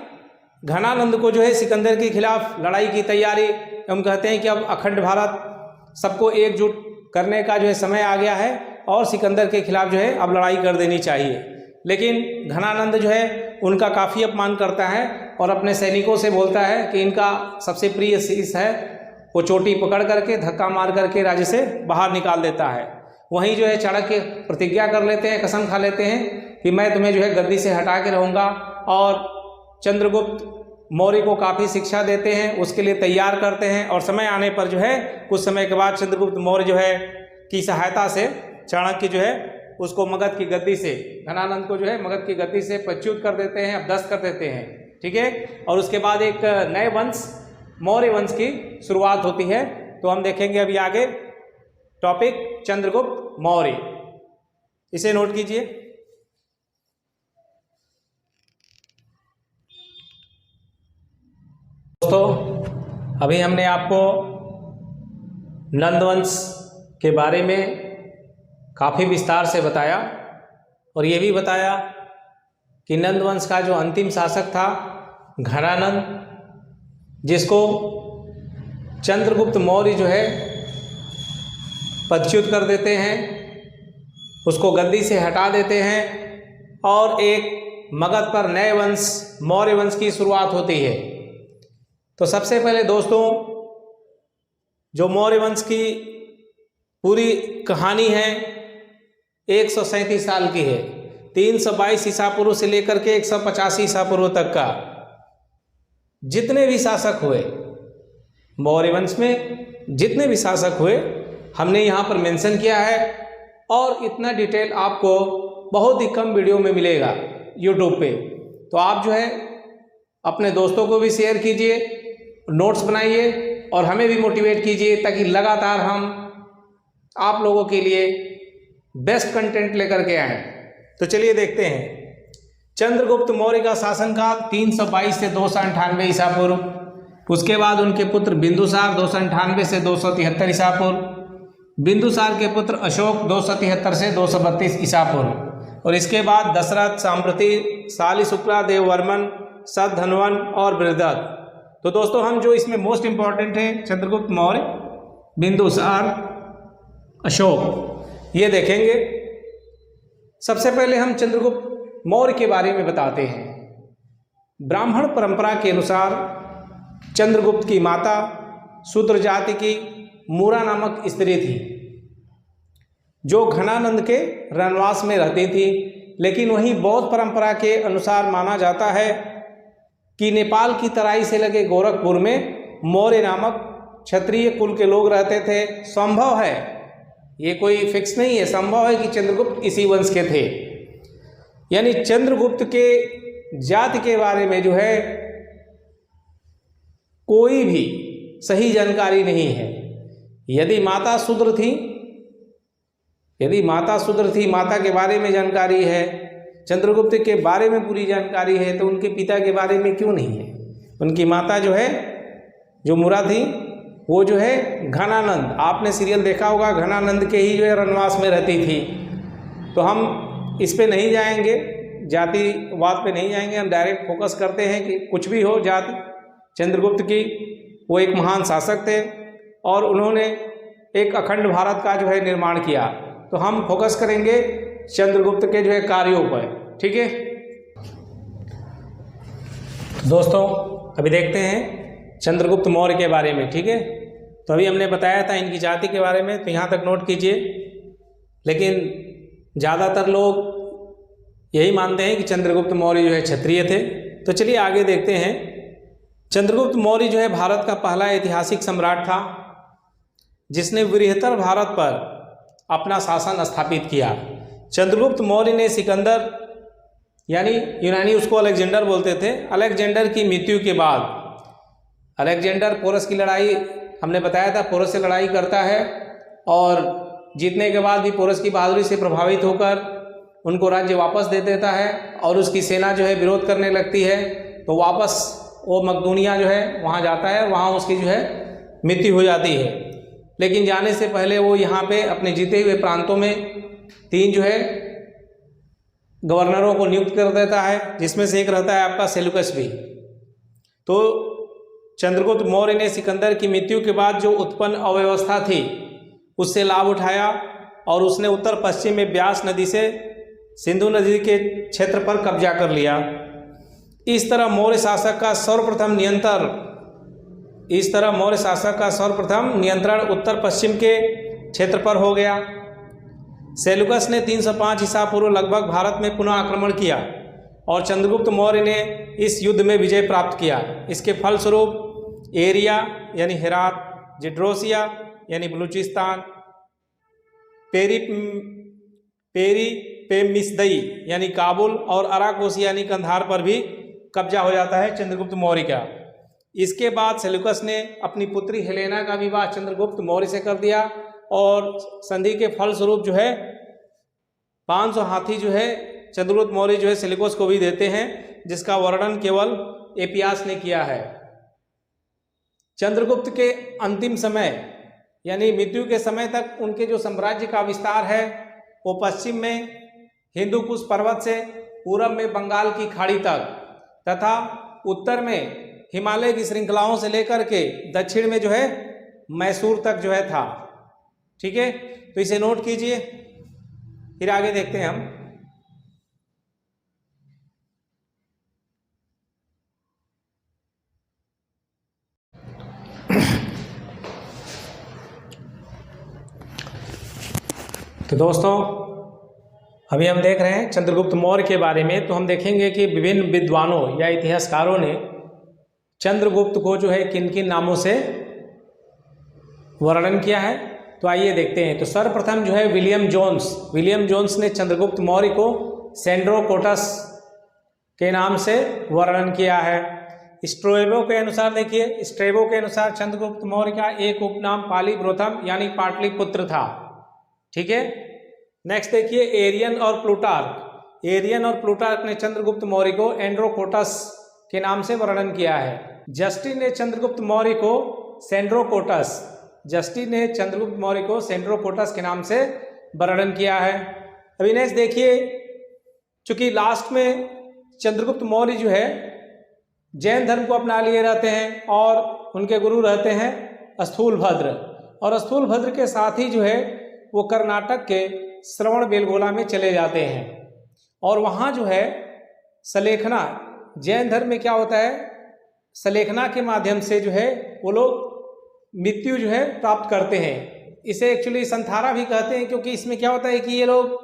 घनानंद को जो है सिकंदर के खिलाफ लड़ाई की तैयारी, हम कहते हैं कि अब अखंड भारत सबको एकजुट करने का जो है समय आ गया है और सिकंदर के खिलाफ जो है अब लड़ाई कर देनी चाहिए। लेकिन घनानंद जो है उनका काफ़ी अपमान करता है और अपने सैनिकों से बोलता है कि इनका सबसे प्रिय शिष्य है वो चोटी पकड़ करके धक्का मार करके राज्य से बाहर निकाल देता है। वहीं जो है चाणक्य प्रतिज्ञा कर लेते हैं, कसम खा लेते हैं कि मैं तुम्हें जो है गद्दी से हटा के रहूँगा, और चंद्रगुप्त मौर्य को काफ़ी शिक्षा देते हैं, उसके लिए तैयार करते हैं। और समय आने पर जो है कुछ समय के बाद चंद्रगुप्त मौर्य जो है की सहायता से चाणक्य जो है उसको मगध की गद्दी से, घनानंद को जो है मगध की गद्दी से पच्युत कर देते हैं, अपदस्थ कर देते हैं, ठीक है। और उसके बाद एक नए वंश मौर्य वंश की शुरुआत होती है। तो हम देखेंगे अभी आगे टॉपिक चंद्रगुप्त मौर्य, इसे नोट कीजिए। दोस्तों अभी हमने आपको नंद वंश के बारे में काफ़ी विस्तार से बताया और ये भी बताया कि नंद वंश का जो अंतिम शासक था घनानंद, जिसको चंद्रगुप्त मौर्य जो है पदच्युत कर देते हैं, उसको गद्दी से हटा देते हैं और एक मगध पर नए वंश मौर्य वंश की शुरुआत होती है। तो सबसे पहले दोस्तों जो मौर्य वंश की पूरी कहानी है 137 साल की है, 322 ईसा पूर्व से लेकर के 185 ईसा पूर्व तक का जितने भी शासक हुए मौर्य वंश में, जितने भी शासक हुए हमने यहाँ पर मेंशन किया है। और इतना डिटेल आपको बहुत ही कम वीडियो में मिलेगा यूट्यूब पे। तो आप जो है अपने दोस्तों को भी शेयर कीजिए, नोट्स बनाइए और हमें भी मोटिवेट कीजिए ताकि लगातार हम आप लोगों के लिए बेस्ट कंटेंट लेकर के आएँ। तो चलिए देखते हैं चंद्रगुप्त मौर्य का शासनकाल 322 से 298 ईसा पूर्व। उसके बाद उनके पुत्र बिंदुसार 298 से 273 ईसा पूर्व, बिंदुसार के पुत्र अशोक 273 से 232 ईसा पूर्व, और इसके बाद दशरथ, साम्प्रति, शालिशुक्ला, देववर्मन, शतधन्वन और बृहद्रथ। तो दोस्तों हम जो इसमें मोस्ट इंपॉर्टेंट है चंद्रगुप्त मौर्य, बिंदुसार, अशोक, ये देखेंगे। सबसे पहले हम चंद्रगुप्त मौर्य के बारे में बताते हैं। ब्राह्मण परंपरा के अनुसार चंद्रगुप्त की माता शूद्र जाति की मूरा नामक स्त्री थी जो घनानंद के रनवास में रहती थी। लेकिन वहीं बौद्ध परंपरा के अनुसार माना जाता है कि नेपाल की तराई से लगे गोरखपुर में मौर्य नामक क्षत्रिय कुल के लोग रहते थे। संभव है, ये कोई फिक्स नहीं है, संभव है कि चंद्रगुप्त इसी वंश के थे। यानी चंद्रगुप्त के जाति के बारे में जो है कोई भी सही जानकारी नहीं है। यदि माता शूद्र थी, माता के बारे में जानकारी है, चंद्रगुप्त के बारे में पूरी जानकारी है, तो उनके पिता के बारे में क्यों नहीं है? उनकी माता जो है, जो मुरा थी, वो जो है घनानंद, आपने सीरियल देखा होगा, घनानंद के ही जो है रनवास में रहती थी। तो हम इस पे नहीं जाएंगे, जातिवाद पे नहीं जाएंगे, हम डायरेक्ट फोकस करते हैं कि कुछ भी हो जाति चंद्रगुप्त की, वो एक महान शासक थे और उन्होंने एक अखंड भारत का जो है निर्माण किया। तो हम फोकस करेंगे चंद्रगुप्त के जो है कार्यों पर, ठीक है दोस्तों। अभी देखते हैं चंद्रगुप्त मौर्य के बारे में, ठीक है। तो अभी हमने बताया था इनकी जाति के बारे में, तो यहाँ तक नोट कीजिए। लेकिन ज़्यादातर लोग यही मानते हैं कि चंद्रगुप्त मौर्य जो है क्षत्रिय थे। तो चलिए आगे देखते हैं। चंद्रगुप्त मौर्य जो है भारत का पहला ऐतिहासिक सम्राट था जिसने बृहत्तर भारत पर अपना शासन स्थापित किया। चंद्रगुप्त मौर्य ने सिकंदर, यानी यूनानी उसको अलेक्जेंडर बोलते थे, अलेक्जेंडर की मृत्यु के बाद, अलेक्जेंडर पोरस की लड़ाई हमने बताया था, पोरस से लड़ाई करता है और जीतने के बाद भी पोरस की बहादुरी से प्रभावित होकर उनको राज्य वापस दे देता है और उसकी सेना जो है विरोध करने लगती है। तो वापस वो मकदूनिया जो है वहाँ जाता है, वहाँ उसकी जो है मृत्यु हो जाती है। लेकिन जाने से पहले वो यहाँ पे अपने जीते हुए प्रांतों में 3 जो है गवर्नरों को नियुक्त कर देता है, जिसमें से एक रहता है आपका सेल्यूकस भी। तो चंद्रगुप्त मौर्य ने सिकंदर की मृत्यु के बाद जो उत्पन्न अव्यवस्था थी उससे लाभ उठाया और उसने उत्तर पश्चिम में ब्यास नदी से सिंधु नदी के क्षेत्र पर कब्जा कर लिया। इस तरह मौर्य शासक का सर्वप्रथम नियंत्रण उत्तर पश्चिम के क्षेत्र पर हो गया। सेल्यूकस ने 305 ईसा पूर्व लगभग भारत में पुनः आक्रमण किया और चंद्रगुप्त मौर्य ने इस युद्ध में विजय प्राप्त किया। इसके फलस्वरूप एरिया यानी हेरात, जिड्रोसिया यानी बलूचिस्तान, पेरीपेमिसदई यानी काबुल और अराकोसी यानी कंधार पर भी कब्जा हो जाता है चंद्रगुप्त मौर्य का। इसके बाद सेल्यूकस ने अपनी पुत्री हेलेना का विवाह चंद्रगुप्त मौर्य से कर दिया और संधि के फलस्वरूप जो है 500 हाथी जो है चंद्रगुप्त मौर्य जो है सेल्यूकस को भी देते हैं, जिसका वर्णन केवल एपियास ने किया है। चंद्रगुप्त के अंतिम समय यानी मृत्यु के समय तक उनके जो साम्राज्य का विस्तार है वो पश्चिम में हिंदू कुश पर्वत से पूरब में बंगाल की खाड़ी तक तथा उत्तर में हिमालय की श्रृंखलाओं से लेकर के दक्षिण में जो है मैसूर तक जो है था। ठीक है, तो इसे नोट कीजिए, फिर आगे देखते हैं हम। तो दोस्तों अभी हम देख रहे हैं चंद्रगुप्त मौर्य के बारे में। तो हम देखेंगे कि विभिन्न विद्वानों या इतिहासकारों ने चंद्रगुप्त को जो है किन किन नामों से वर्णन किया है। तो आइए देखते हैं। तो सर्वप्रथम जो है विलियम जोन्स ने चंद्रगुप्त मौर्य को सेंड्रोकोटस के नाम से वर्णन किया है। स्ट्रेबो के अनुसार देखिए, स्ट्रेबो के अनुसार चंद्रगुप्त मौर्य का एक उपनाम पालीब्रोथम यानी पाटलिपुत्र था। ठीक है, नेक्स्ट देखिए एरियन और प्लूटार्क ने चंद्रगुप्त मौर्य को एंड्रोकोटस के नाम से वर्णन किया है। जस्टिन ने चंद्रगुप्त मौर्य को सेंड्रोकोटस के नाम से वर्णन किया है। अभी नेक्स्ट देखिए, चूंकि लास्ट में चंद्रगुप्त मौर्य जो है जैन धर्म को अपना लिए रहते हैं और उनके गुरु रहते हैं स्थूलभद्र, और स्थूलभद्र के साथ ही जो है वो कर्नाटक के श्रवणबेलगोला में चले जाते हैं और वहाँ जो है सलेखना, जैन धर्म में क्या होता है, सलेखना के माध्यम से जो है वो लोग मृत्यु जो है प्राप्त करते हैं। इसे एक्चुअली संथारा भी कहते हैं, क्योंकि इसमें क्या होता है कि ये लोग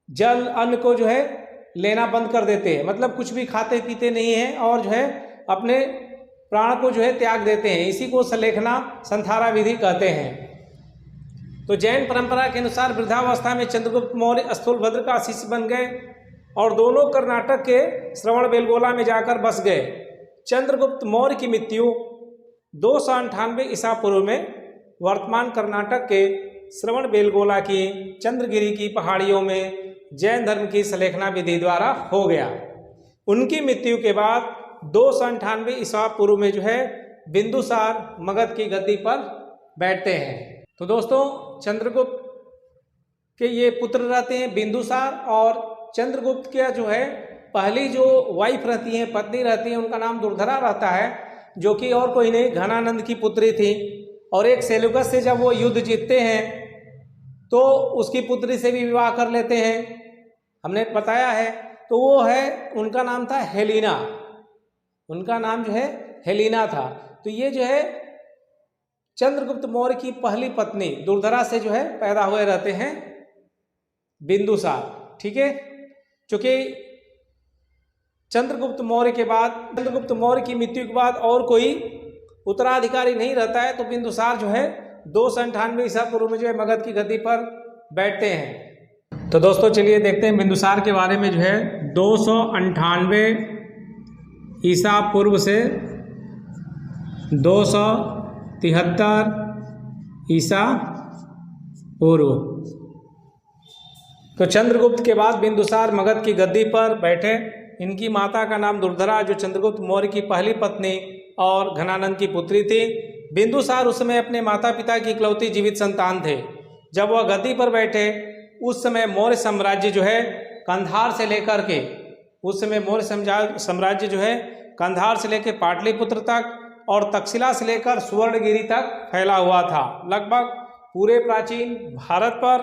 जल अन्न को जो है लेना बंद कर देते हैं, मतलब कुछ भी खाते पीते नहीं हैं और जो है अपने प्राण को जो है त्याग देते हैं। इसी को सलेखना संथारा विधि कहते हैं। तो जैन परंपरा के अनुसार वृद्धावस्था में चंद्रगुप्त मौर्य स्थूलभद्र का शिष्य बन गए और दोनों कर्नाटक के श्रवणबेलगोला में जाकर बस गए। चंद्रगुप्त मौर्य की मृत्यु 298 ईसा पूर्व में वर्तमान कर्नाटक के श्रवणबेलगोला की चंद्रगिरी की पहाड़ियों में जैन धर्म की सलेखना विधि द्वारा हो गया। उनकी मृत्यु के बाद 298 ईसा पूर्व में जो है बिंदुसार मगध की गद्दी पर बैठते हैं। तो दोस्तों चंद्रगुप्त के ये पुत्र रहते हैं बिंदुसार, और चंद्रगुप्त का जो है पहली जो वाइफ रहती है, पत्नी रहती है, उनका नाम दुर्धरा रहता है, जो कि और कोई नहीं घनानंद की पुत्री थी। और एक सेल्यूकस से जब वो युद्ध जीतते हैं तो उसकी पुत्री से भी विवाह कर लेते हैं, हमने बताया है। तो वो है, उनका नाम था हेलिना, उनका नाम जो है हेलिना था। तो ये जो है चंद्रगुप्त मौर्य की पहली पत्नी दुर्धरा से जो है पैदा हुए रहते हैं बिंदुसार। ठीक है, चूंकि चंद्रगुप्त मौर्य की मृत्यु के बाद और कोई उत्तराधिकारी नहीं रहता है, तो बिंदुसार जो है 298 ईसा पूर्व में जो है मगध की गद्दी पर बैठते हैं। तो दोस्तों चलिए देखते हैं बिंदुसार के बारे में। जो है 298 ईसा पूर्व से 273 ईसा पूर्व। तो चंद्रगुप्त के बाद बिंदुसार मगध की गद्दी पर बैठे। इनकी माता का नाम दुर्धरा, जो चंद्रगुप्त मौर्य की पहली पत्नी और घनानंद की पुत्री थी। बिंदुसार उस समय अपने माता पिता की इकलौती जीवित संतान थे। जब वह गद्दी पर बैठे उस समय मौर्य साम्राज्य जो है कंधार से लेकर के, उस समय मौर्य साम्राज्य जो है कंधार से लेकर पाटलिपुत्र तक और तक्षशिला से लेकर सुवर्णगिरी तक फैला हुआ था। लगभग पूरे प्राचीन भारत पर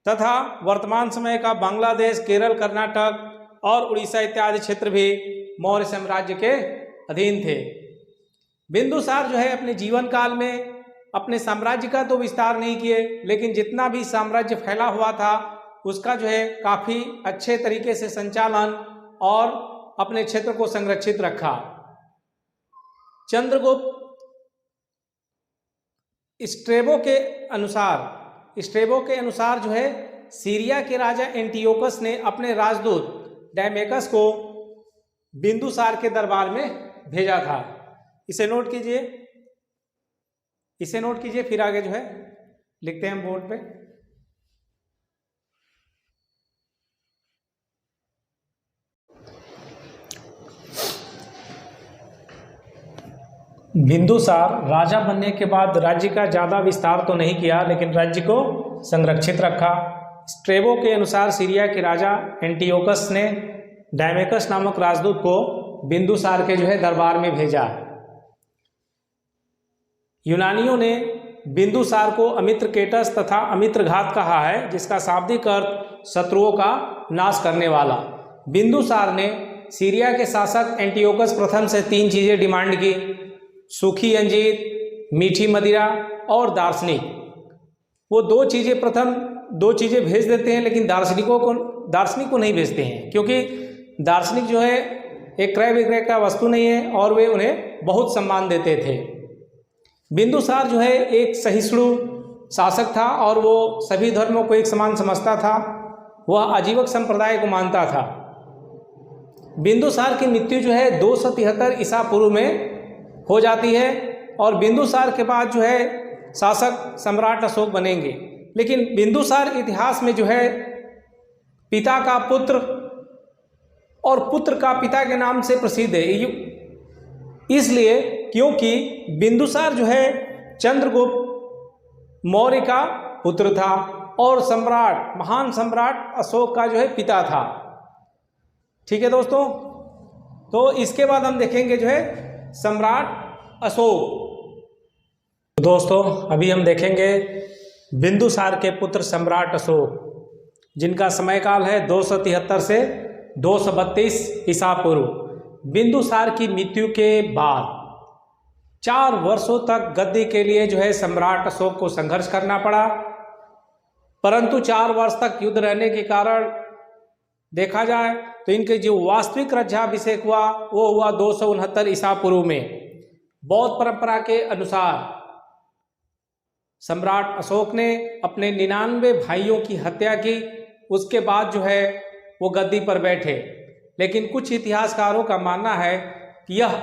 तथा वर्तमान समय का बांग्लादेश, केरल, कर्नाटक और उड़ीसा इत्यादि क्षेत्र भी मौर्य साम्राज्य के अधीन थे। बिंदुसार जो है अपने जीवन काल में अपने साम्राज्य का तो विस्तार नहीं किए, लेकिन जितना भी साम्राज्य फैला हुआ था उसका जो है काफ़ी अच्छे तरीके से संचालन और अपने क्षेत्र को संरक्षित रखा। चंद्रगुप्त स्ट्रेबो के अनुसार जो है सीरिया के राजा एंटियोकस ने अपने राजदूत डायमेकस को बिंदुसार के दरबार में भेजा था। इसे नोट कीजिए, फिर आगे जो है लिखते हैं हम बोर्ड पे। बिंदुसार राजा बनने के बाद राज्य का ज़्यादा विस्तार तो नहीं किया, लेकिन राज्य को संरक्षित रखा। स्ट्रेबो के अनुसार सीरिया के राजा एंटियोकस ने डायमेकस नामक राजदूत को बिंदुसार के जो है दरबार में भेजा। यूनानियों ने बिंदुसार को अमित्रकेटस तथा अमित्रघात कहा है, जिसका शाब्दिक अर्थ शत्रुओं का नाश करने वाला। बिंदुसार ने सीरिया के शासक एंटियोकस प्रथम से 3 चीज़ें डिमांड की: सूखी अंजीर, मीठी मदिरा और दार्शनिक। वो प्रथम दो चीज़ें भेज देते हैं, लेकिन दार्शनिक को नहीं भेजते हैं, क्योंकि दार्शनिक जो है एक क्रय विक्रय का वस्तु नहीं है और वे उन्हें बहुत सम्मान देते थे। बिंदुसार जो है एक सहिष्णु शासक था और वो सभी धर्मों को एक समान समझता था। वह आजीवक संप्रदाय को मानता था। बिंदुसार की मृत्यु जो है 273 ईसा पूर्व में हो जाती है और बिंदुसार के बाद जो है शासक सम्राट अशोक बनेंगे। लेकिन बिंदुसार इतिहास में जो है पिता का पुत्र और पुत्र का पिता के नाम से प्रसिद्ध है, इसलिए क्योंकि बिंदुसार जो है चंद्रगुप्त मौर्य का पुत्र था और महान सम्राट अशोक का जो है पिता था। ठीक है दोस्तों, तो इसके बाद हम देखेंगे जो है सम्राट अशोक। दोस्तों अभी हम देखेंगे बिंदुसार के पुत्र सम्राट अशोक, जिनका समयकाल है 273 से 232 ईसा पूर्व। बिंदुसार की मृत्यु के बाद 4 वर्षों तक गद्दी के लिए जो है सम्राट अशोक को संघर्ष करना पड़ा, परंतु 4 वर्ष तक युद्ध रहने के कारण देखा जाए तो इनके जो वास्तविक राज्याभिषेक हुआ वो हुआ 269 ईसा पूर्व में। बौद्ध परंपरा के अनुसार सम्राट अशोक ने अपने 99 भाइयों की हत्या की, उसके बाद जो है वो गद्दी पर बैठे। लेकिन कुछ इतिहासकारों का मानना है कि यह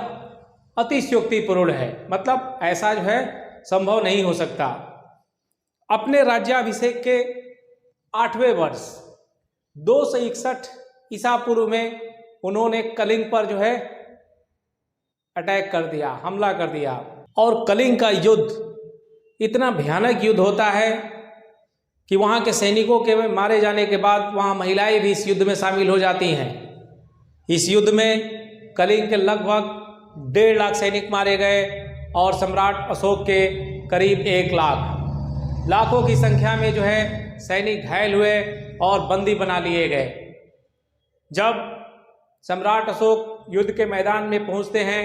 अतिशयोक्तिपूर्ण है, मतलब ऐसा जो है संभव नहीं हो सकता। अपने राज्याभिषेक के 8वें वर्ष 261 ईसा पूर्व में उन्होंने कलिंग पर जो है अटैक कर दिया, हमला कर दिया। और कलिंग का युद्ध इतना भयानक युद्ध होता है कि वहाँ के सैनिकों के मारे जाने के बाद वहाँ महिलाएं भी इस युद्ध में शामिल हो जाती हैं। इस युद्ध में कलिंग के लगभग 1.5 लाख सैनिक मारे गए और सम्राट अशोक के करीब 1 लाख, लाखों की संख्या में जो है सैनिक घायल हुए और बंदी बना लिए गए। जब सम्राट अशोक युद्ध के मैदान में पहुंचते हैं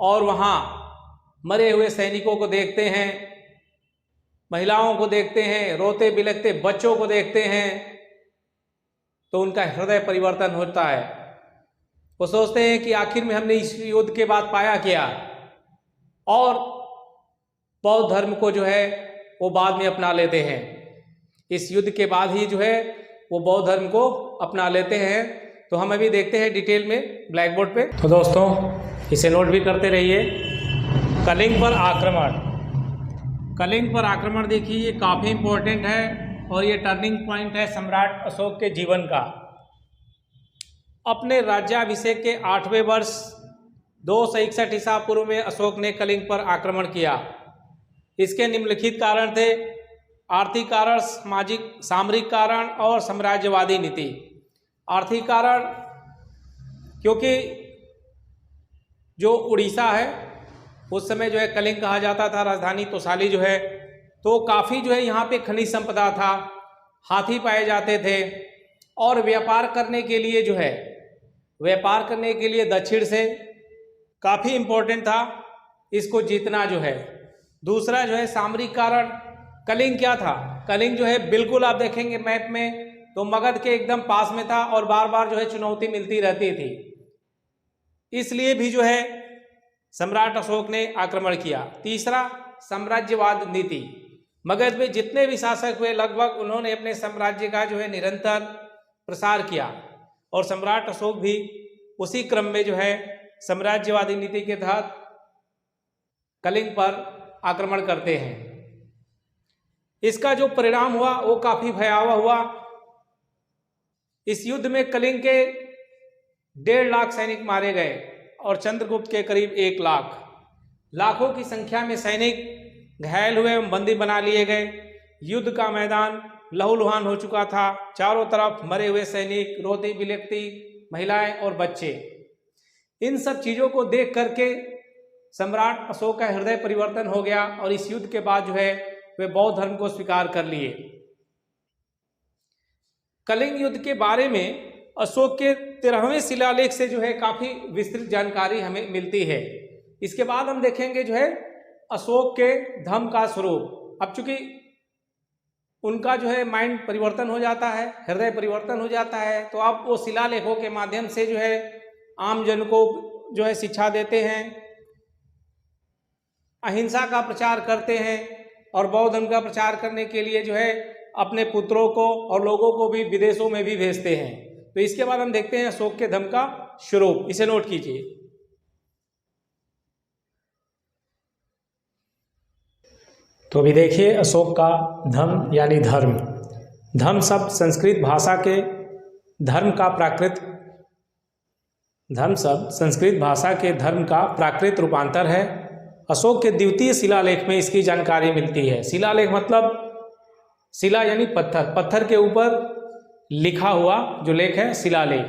और वहां मरे हुए सैनिकों को देखते हैं, महिलाओं को देखते हैं, रोते बिलखते बच्चों को देखते हैं, तो उनका हृदय परिवर्तन होता है। वो सोचते हैं कि आखिर में हमने इस युद्ध के बाद पाया क्या, और बौद्ध धर्म को जो है वो बाद में अपना लेते हैं। इस युद्ध के बाद ही जो है वो बौद्ध धर्म को अपना लेते हैं। तो हम अभी देखते हैं डिटेल में ब्लैक बोर्ड पे। तो दोस्तों इसे नोट भी करते रहिए। कलिंग पर आक्रमण, कलिंग पर आक्रमण देखिए, ये काफ़ी इम्पोर्टेंट है और ये टर्निंग पॉइंट है सम्राट अशोक के जीवन का। अपने राज्याभिषेक के 8वें वर्ष 261 ईसा पूर्व में अशोक ने कलिंग पर आक्रमण किया। इसके निम्नलिखित कारण थे: आर्थिक कारण, सामरिक कारण और साम्राज्यवादी नीति। आर्थिक कारण, क्योंकि जो उड़ीसा है उस समय जो है कलिंग कहा जाता था, राजधानी तोसाली जो है, तो काफ़ी जो है यहाँ पे खनिज संपदा था, हाथी पाए जाते थे, और व्यापार करने के लिए जो है, व्यापार करने के लिए दक्षिण से काफ़ी इम्पोर्टेंट था इसको जीतना जो है। दूसरा जो है सामरिक कारण, कलिंग क्या था, कलिंग जो है बिल्कुल आप देखेंगे मैप में तो मगध के एकदम पास में था और बार बार जो है चुनौती मिलती रहती थी, इसलिए भी जो है सम्राट अशोक ने आक्रमण किया। तीसरा साम्राज्यवाद नीति, मगध में जितने भी शासक हुए लगभग उन्होंने अपने साम्राज्य का जो है निरंतर प्रसार किया, और सम्राट अशोक भी उसी क्रम में जो है साम्राज्यवादी नीति के तहत कलिंग पर आक्रमण करते हैं। इसका जो परिणाम हुआ वो काफी भयावह हुआ। इस युद्ध में कलिंग के 1.5 लाख सैनिक मारे गए और चंद्रगुप्त के करीब 1 लाख, लाखों की संख्या में सैनिक घायल हुए एवं बंदी बना लिए गए। युद्ध का मैदान लहूलुहान हो चुका था, चारों तरफ मरे हुए सैनिक, रोती बिलखती महिलाएं और बच्चे। इन सब चीज़ों को देख करके सम्राट अशोक का हृदय परिवर्तन हो गया और इस युद्ध के बाद जो है वे बौद्ध धर्म को स्वीकार कर लिए। कलिंग युद्ध के बारे में अशोक के 13वें शिलालेख से जो है काफ़ी विस्तृत जानकारी हमें मिलती है। इसके बाद हम देखेंगे जो है अशोक के धम्म का स्वरूप। अब चूंकि उनका जो है माइंड परिवर्तन हो जाता है, हृदय परिवर्तन हो जाता है, तो अब वो शिलालेखों के माध्यम से जो है आम जन को जो है शिक्षा देते हैं, अहिंसा का प्रचार करते हैं और बौद्ध धर्म का प्रचार करने के लिए जो है अपने पुत्रों को और लोगों को भी विदेशों में भी भेजते हैं। तो इसके बाद हम देखते हैं अशोक के धम्म का स्वरूप, इसे नोट कीजिए। तो अभी देखिए अशोक का धम्म यानी धर्म। धम्म शब्द संस्कृत भाषा के धर्म का प्राकृत, धर्म शब्द संस्कृत भाषा के धर्म का प्राकृत रूपांतर है। अशोक के द्वितीय शिलालेख में इसकी जानकारी मिलती है। शिलालेख मतलब शिला यानी पत्थर, पत्थर के ऊपर लिखा हुआ जो लेख है शिलालेख।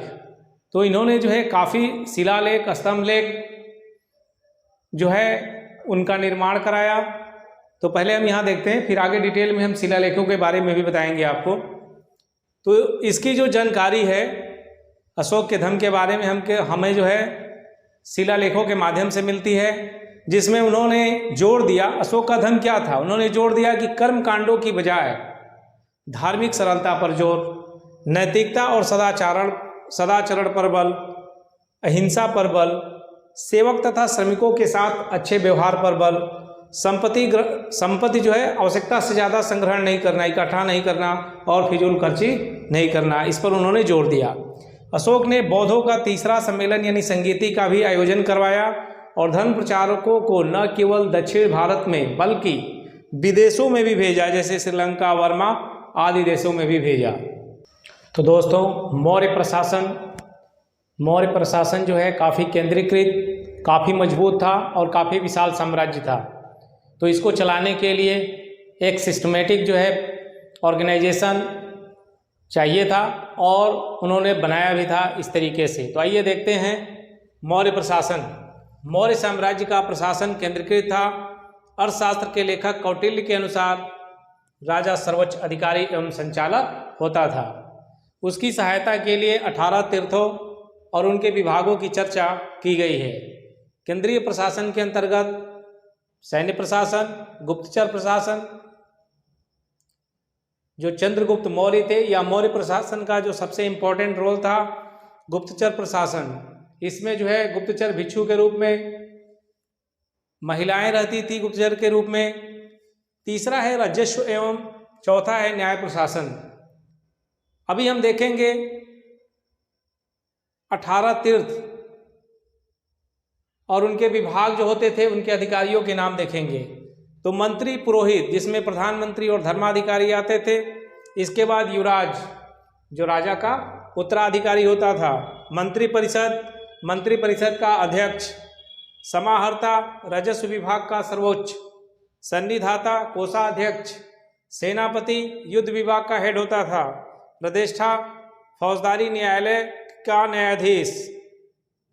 तो इन्होंने जो है काफ़ी शिलालेख, स्तंभलेख जो है उनका निर्माण कराया। तो पहले हम यहाँ देखते हैं, फिर आगे डिटेल में हम शिलालेखों के बारे में भी बताएंगे आपको। तो इसकी जो जानकारी है अशोक के धम्म के बारे में हमें जो है शिलालेखों के माध्यम से मिलती है, जिसमें उन्होंने जोड़ दिया, अशोक का धम्म क्या था, उन्होंने जोड़ दिया कि कर्म कांडों की बजाय धार्मिक सरलता पर जोर, नैतिकता और सदाचरण पर बल, अहिंसा पर बल, सेवक तथा श्रमिकों के साथ अच्छे व्यवहार पर बल, संपत्ति जो है आवश्यकता से ज़्यादा संग्रहण नहीं करना, इकट्ठा नहीं करना और फिजूल खर्ची नहीं करना, इस पर उन्होंने जोर दिया। अशोक ने बौद्धों का तीसरा सम्मेलन यानी संगीति का भी आयोजन करवाया और धर्म प्रचारकों को न केवल दक्षिण भारत में बल्कि विदेशों में भी भेजा, जैसे श्रीलंका, वर्मा आदि देशों में भी भेजा। तो दोस्तों मौर्य प्रशासन जो है काफ़ी केंद्रीकृत, काफ़ी मजबूत था और काफ़ी विशाल साम्राज्य था। तो इसको चलाने के लिए एक सिस्टमेटिक जो है ऑर्गेनाइजेशन चाहिए था और उन्होंने बनाया भी था इस तरीके से। तो आइए देखते हैं मौर्य प्रशासन। मौर्य साम्राज्य का प्रशासन केंद्रीकृत था। अर्थशास्त्र के लेखक कौटिल्य के अनुसार राजा सर्वोच्च अधिकारी एवं संचालक होता था। उसकी सहायता के लिए 18 तीर्थों और उनके विभागों की चर्चा की गई है। केंद्रीय प्रशासन के अंतर्गत सैन्य प्रशासन, गुप्तचर प्रशासन, जो चंद्रगुप्त मौर्य थे, या मौर्य प्रशासन का जो सबसे इम्पोर्टेंट रोल था गुप्तचर प्रशासन। इसमें जो है गुप्तचर भिक्षु के रूप में, महिलाएं रहती थी गुप्तचर के रूप में। तीसरा है राजस्व एवं चौथा है न्याय प्रशासन। अभी हम देखेंगे 18 तीर्थ और उनके विभाग जो होते थे उनके अधिकारियों के नाम देखेंगे। तो मंत्री पुरोहित, जिसमें प्रधानमंत्री और धर्माधिकारी आते थे। इसके बाद युवराज, जो राजा का उत्तराधिकारी होता था। मंत्री परिषद का अध्यक्ष। समाहर्ता, राजस्व विभाग का सर्वोच्च। सन्निधाता, कोषाध्यक्ष। सेनापति, युद्ध विभाग का हेड होता था। प्रतिष्ठा, फौजदारी न्यायालय का न्यायाधीश,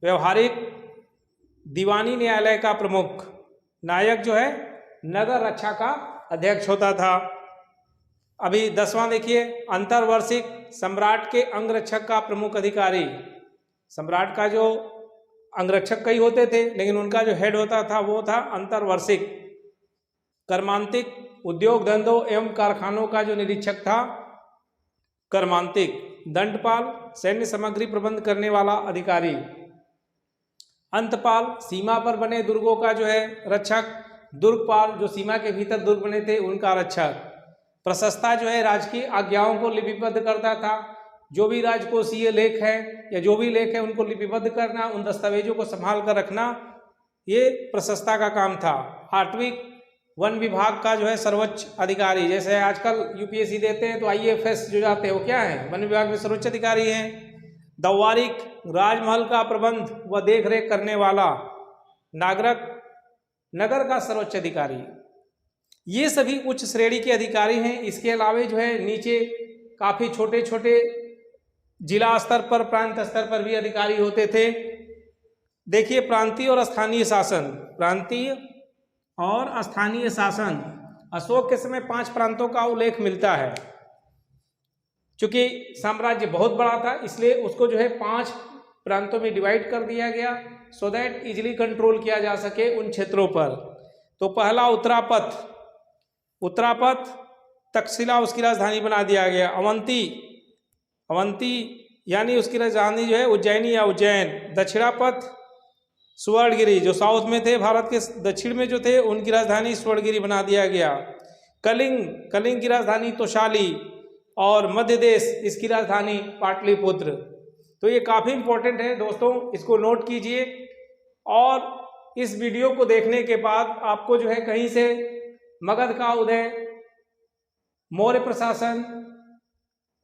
व्यवहारिक दीवानी न्यायालय का प्रमुख, नायक जो है नगर रक्षा का अध्यक्ष होता था। अभी 10वां देखिए, अंतर्वर्षिक सम्राट के अंगरक्षक का प्रमुख अधिकारी। सम्राट का जो अंगरक्षक कई होते थे, लेकिन उनका जो हेड होता था वो था अंतर्वर्षिक। कर्मांतिक, उद्योग धंधों एवं कारखानों का जो निरीक्षक था कर्मांतिक। दंडपाल, सैन्य सामग्री प्रबंध करने वाला अधिकारी। अंतपाल, सीमा पर बने दुर्गों का जो है रक्षक। दुर्गपाल, जो सीमा के भीतर दुर्ग बने थे उनका रक्षक। प्रशस्ता जो है राजकीय आज्ञाओं को लिपिबद्ध करता था। जो भी राजकोषीय लेख है या जो भी लेख है उनको लिपिबद्ध करना, उन दस्तावेजों को संभाल कर रखना, ये प्रशस्ता का काम था। आठवीं, वन विभाग का जो है सर्वोच्च अधिकारी। जैसे आजकल यूपीएससी देते हैं तो आईएफएस जो जाते हैं वो क्या है, वन विभाग में सर्वोच्च अधिकारी हैं। दवारिक, राजमहल का प्रबंध व देखरेख करने वाला। नागरिक, नगर का सर्वोच्च अधिकारी। ये सभी उच्च श्रेणी के अधिकारी हैं। इसके अलावा जो है नीचे काफ़ी छोटे छोटे जिला स्तर पर, प्रांत स्तर पर भी अधिकारी होते थे। देखिए, प्रांतीय और स्थानीय शासन। प्रांतीय और स्थानीय शासन, अशोक के समय 5 प्रांतों का उल्लेख मिलता है। चूंकि साम्राज्य बहुत बड़ा था इसलिए उसको जो है 5 प्रांतों में डिवाइड कर दिया गया, सो दैट इजिली कंट्रोल किया जा सके उन क्षेत्रों पर। तो पहला उत्तरापथ, उत्तरापथ तक्षशिला उसकी राजधानी बना दिया गया। अवंती, अवंती यानी उसकी राजधानी जो है उज्जैनी या उज्जैन। दक्षिणापथ स्वर्णगिरी, जो साउथ में थे, भारत के दक्षिण में जो थे उनकी राजधानी स्वर्णगिरी बना दिया गया। कलिंग, कलिंग की राजधानी तोशाली। और मध्य देश, इसकी राजधानी पाटलिपुत्र। तो ये काफ़ी इंपॉर्टेंट है दोस्तों, इसको नोट कीजिए। और इस वीडियो को देखने के बाद आपको जो है कहीं से मगध का उदय, मौर्य प्रशासन,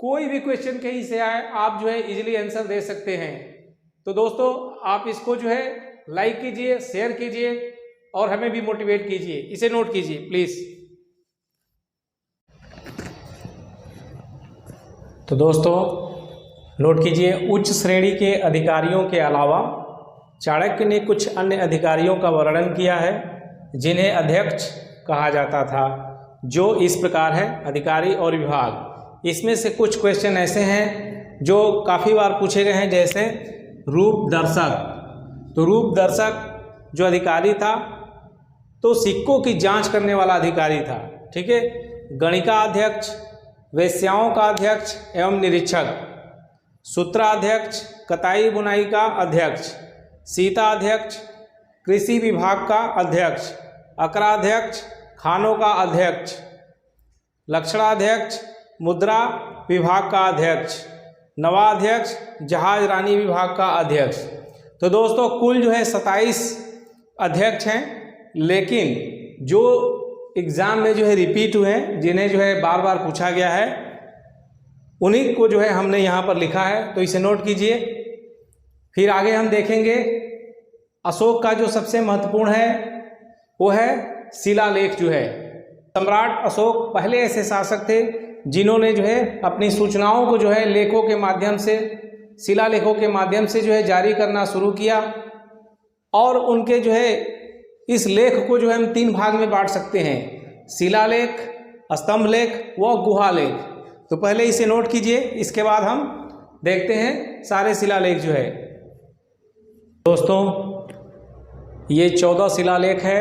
कोई भी क्वेश्चन कहीं से आए आप जो है इजीली आंसर दे सकते हैं। तो दोस्तों आप इसको जो है लाइक कीजिए, शेयर कीजिए और हमें भी मोटिवेट कीजिए। इसे नोट कीजिए प्लीज। तो दोस्तों नोट कीजिए, उच्च श्रेणी के अधिकारियों के अलावा चाणक्य ने कुछ अन्य अधिकारियों का वर्णन किया है जिन्हें अध्यक्ष कहा जाता था, जो इस प्रकार है अधिकारी और विभाग। इसमें से कुछ क्वेश्चन ऐसे हैं जो काफ़ी बार पूछे गए हैं, जैसे रूप दर्शक। तो रूप दर्शक जो अधिकारी था तो सिक्कों की जांच करने वाला अधिकारी था, ठीक है। गणिका अध्यक्ष, वेश्याओं का अध्यक्ष एवं निरीक्षक, सूत्राध्यक्ष, कताई बुनाई का अध्यक्ष, सीता अध्यक्ष, कृषि विभाग का अध्यक्ष, अकराध्यक्ष, खानों का अध्यक्ष, लक्षणाध्यक्ष, मुद्रा विभाग का अध्यक्ष, नवाध्यक्ष, जहाज रानी विभाग का अध्यक्ष। तो दोस्तों कुल जो है 27 अध्यक्ष हैं, लेकिन जो एग्ज़ाम में जो है रिपीट हुए हैं, जिन्हें जो है बार बार पूछा गया है, उन्हीं को जो है हमने यहाँ पर लिखा है, तो इसे नोट कीजिए। फिर आगे हम देखेंगे अशोक का जो सबसे महत्वपूर्ण है वो है शिलालेख। जो है सम्राट अशोक पहले ऐसे शासक थे जिन्होंने जो है अपनी सूचनाओं को जो है लेखों के माध्यम से, शिलालेखों के माध्यम से जो है जारी करना शुरू किया। और उनके जो है इस लेख को जो है हम 3 भाग में बांट सकते हैं, शिलालेख, स्तंभ लेख व गुहा लेख। तो पहले इसे नोट कीजिए, इसके बाद हम देखते हैं सारे शिलालेख जो है। दोस्तों ये 14 शिलालेख है,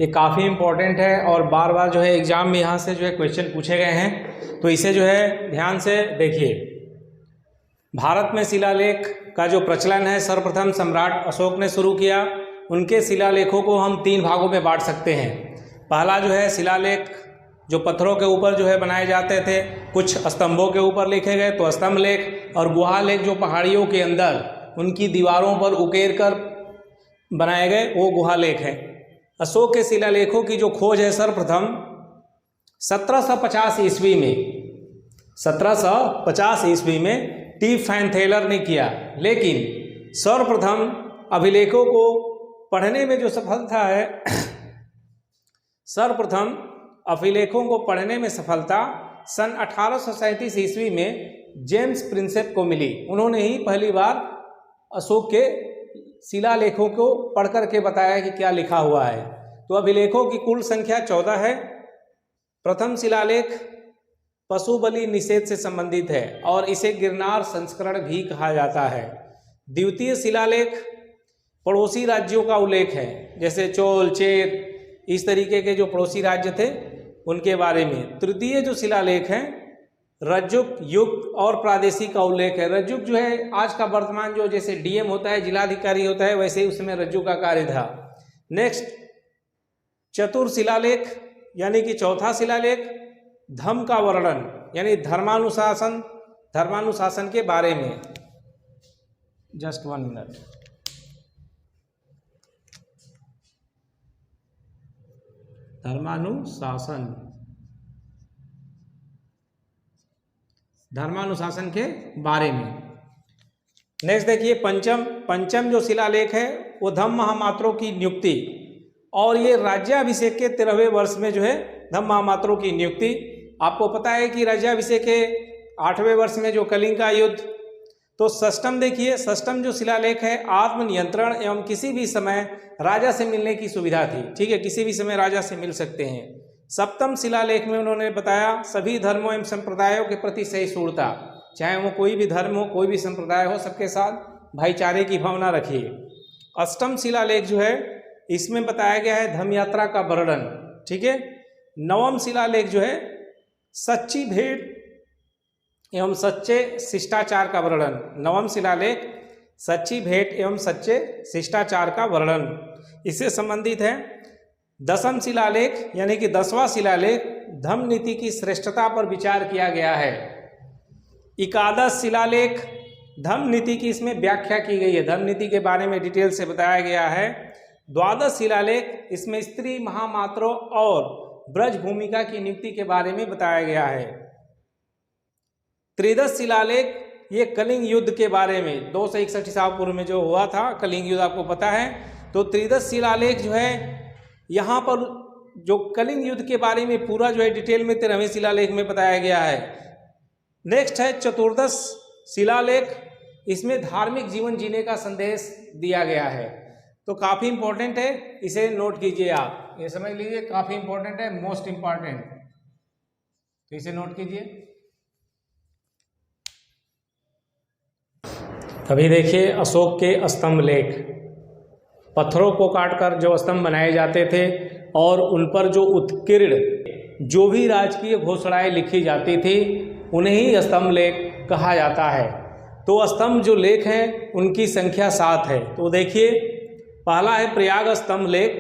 ये काफ़ी इम्पोर्टेंट है और बार बार जो है एग्जाम में यहाँ से जो है क्वेश्चन पूछे गए हैं, तो इसे जो है ध्यान से देखिए। भारत में शिलालेख का जो प्रचलन है सर्वप्रथम सम्राट अशोक ने शुरू किया। उनके शिलालेखों को हम 3 भागों में बांट सकते हैं। पहला जो है शिलालेख जो पत्थरों के ऊपर जो है बनाए जाते थे, कुछ स्तंभों के ऊपर लिखे गए तो स्तंभ लेख, और गुहा लेख जो पहाड़ियों के अंदर उनकी दीवारों पर उकेर कर बनाए गए वो गुहा लेख हैं। अशोक के शिलालेखों की जो खोज है सर्वप्रथम 1750 ईस्वी में, 1750 ईस्वी में टी फैनथेलर ने किया। लेकिन सर्वप्रथम अभिलेखों को पढ़ने में जो सफलता है, सर्वप्रथम अभिलेखों को पढ़ने में सफलता सन 1837 ईस्वी में जेम्स प्रिंसेप को मिली। उन्होंने ही पहली बार अशोक के शिलालेखों को पढ़ करके बताया कि क्या लिखा हुआ है। तो अभिलेखों की कुल संख्या 14 है। प्रथम शिलालेख पशु बलि निषेध से संबंधित है और इसे गिरनार संस्करण भी कहा जाता है। द्वितीय शिलालेख पड़ोसी राज्यों का उल्लेख है, जैसे चोल, चेर, इस तरीके के जो पड़ोसी राज्य थे उनके बारे में। तृतीय जो शिलालेख है रज्जुक युग और प्रादेशिक का उल्लेख है। रज्जुक जो है आज का वर्तमान जो जैसे डीएम होता है, जिलाधिकारी होता है, वैसे ही उसमें रज्जुक का कार्य था। नेक्स्ट चतुर शिलालेख यानी कि चौथा शिलालेख धम्म का वर्णन यानी धर्मानुशासन के बारे में। Just 1 minute. धर्मानुशासन के बारे में। नेक्स्ट देखिए पंचम जो शिलालेख है वो धम्म महामात्रों की नियुक्ति, और ये राज्याभिषेक के 13वें वर्ष में जो है धम्म महामात्रों की नियुक्ति। आपको पता है कि राज्याभिषेक के 8वें वर्ष में जो कलिंग का युद्ध। तो षष्ठम देखिए, षष्ठम जो शिलालेख है आत्मनियंत्रण एवं किसी भी समय राजा से मिलने की सुविधा थी। ठीक है, किसी भी समय राजा से मिल सकते हैं। सप्तम शिलालेख में उन्होंने बताया सभी धर्मों एवं संप्रदायों के प्रति सहिष्णुता, चाहे वो कोई भी धर्म हो, कोई भी संप्रदाय हो, सबके साथ भाईचारे की भावना रखिए। अष्टम शिलालेख जो है इसमें बताया गया है धम्म यात्रा का वर्णन। ठीक है। नवम शिलालेख जो है सच्ची भेंट एवं सच्चे शिष्टाचार का वर्णन। नवम शिलालेख सच्ची भेंट एवं सच्चे शिष्टाचार का वर्णन, इससे संबंधित है। दसम शिलालेख यानी कि 10वां शिलालेख धम्म नीति की श्रेष्ठता पर विचार किया गया है। एकादश शिलालेख धम्म नीति की इसमें व्याख्या की गई है, धम्म नीति के बारे में डिटेल से बताया गया है। द्वादश शिलालेख इसमें स्त्री महामात्रों और ब्रज भूमिका की नियुक्ति के बारे में बताया गया है। त्रयोदश शिलालेख ये कलिंग युद्ध के बारे में 261 ईसा पूर्व में जो हुआ था कलिंग युद्ध, आपको पता है। तो त्रयोदश शिलालेख जो है यहाँ पर जो कलिंग युद्ध के बारे में पूरा जो है डिटेल में 13वें शिलालेख में बताया गया है। नेक्स्ट है चतुर्दश शिलालेख, इसमें धार्मिक जीवन जीने का संदेश दिया गया है। तो काफ़ी इंपॉर्टेंट है, इसे नोट कीजिए आप, ये समझ लीजिए काफ़ी इंपॉर्टेंट है, मोस्ट इंपॉर्टेंट, तो इसे नोट कीजिए। अभी देखिए अशोक के स्तंभ लेख, पत्थरों को काटकर जो स्तंभ बनाए जाते थे और उन पर जो उत्कीर्ण जो भी राजकीय घोषणाएं लिखी जाती थी उन्हें ही स्तंभ लेख कहा जाता है। तो स्तंभ जो लेख हैं उनकी संख्या 7 है। तो देखिए पहला है प्रयाग स्तंभ लेख,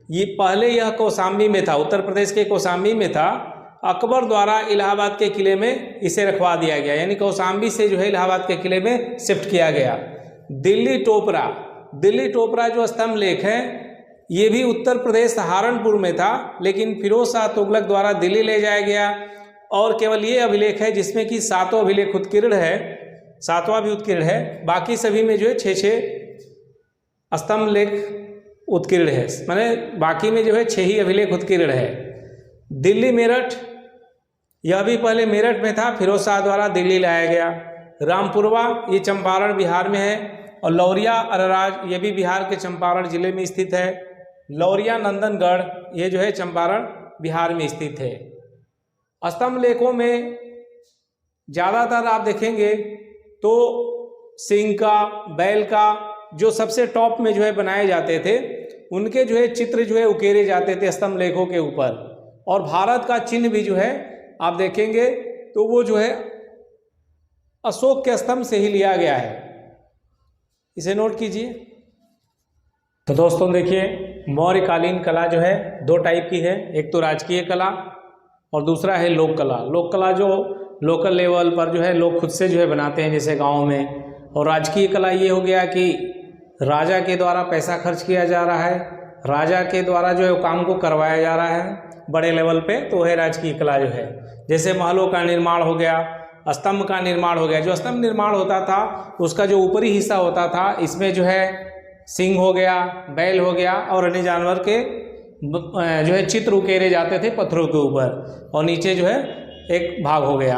ये पहले यह कौशाम्बी में था, उत्तर प्रदेश के कौशाम्बी में था। अकबर द्वारा इलाहाबाद के किले में इसे रखवा दिया गया, यानी कौशाम्बी से जो है इलाहाबाद के किले में शिफ्ट किया गया। दिल्ली टोपरा जो स्तंभ लेख है ये भी उत्तर प्रदेश सहारनपुर में था, लेकिन फिरोज शाह तुगलक द्वारा दिल्ली ले जाया गया। और केवल ये अभिलेख है जिसमें कि 7वां अभिलेख उत्कीर्ण है, 7वां भी उत्कीर्ण है, बाकी सभी में जो है 6 स्तंभ लेख उत्कीर्ण है, माने बाकी में जो है 6 ही अभिलेख उत्कीर्ण है। दिल्ली मेरठ, यह भी पहले मेरठ में था, फिरोज शाह द्वारा दिल्ली लाया गया। रामपुरवा ये चंपारण बिहार में है, और लौरिया अरराज ये भी बिहार के चंपारण जिले में स्थित है। लौरिया नंदनगढ़ ये जो है चंपारण बिहार में स्थित है। स्तंभ लेखों में ज़्यादातर आप देखेंगे तो सिंह का, बैल का जो सबसे टॉप में जो है बनाए जाते थे उनके जो है चित्र जो है उकेरे जाते थे स्तंभ लेखों के ऊपर। और भारत का चिन्ह भी जो है आप देखेंगे तो वो जो है अशोक के स्तंभ से ही लिया गया है, इसे नोट कीजिए। तो दोस्तों देखिए मौर्यकालीन कला जो है 2 टाइप की है, एक तो राजकीय कला और दूसरा है लोक कला। लोक कला जो लोकल लेवल पर जो है लोग खुद से जो है बनाते हैं जैसे गाँव में, और राजकीय कला ये हो गया कि राजा के द्वारा पैसा खर्च किया जा रहा है, राजा के द्वारा जो है काम को करवाया जा रहा है बड़े लेवल पे, तो वह राजकीय कला जो है। जैसे महलों का निर्माण हो गया, स्तंभ का निर्माण हो गया। जो स्तंभ निर्माण होता था उसका जो ऊपरी हिस्सा होता था इसमें जो है सिंह हो गया, बैल हो गया और अन्य जानवर के जो है चित्र उकेरे जाते थे पत्थरों के ऊपर, और नीचे जो है एक भाग हो गया।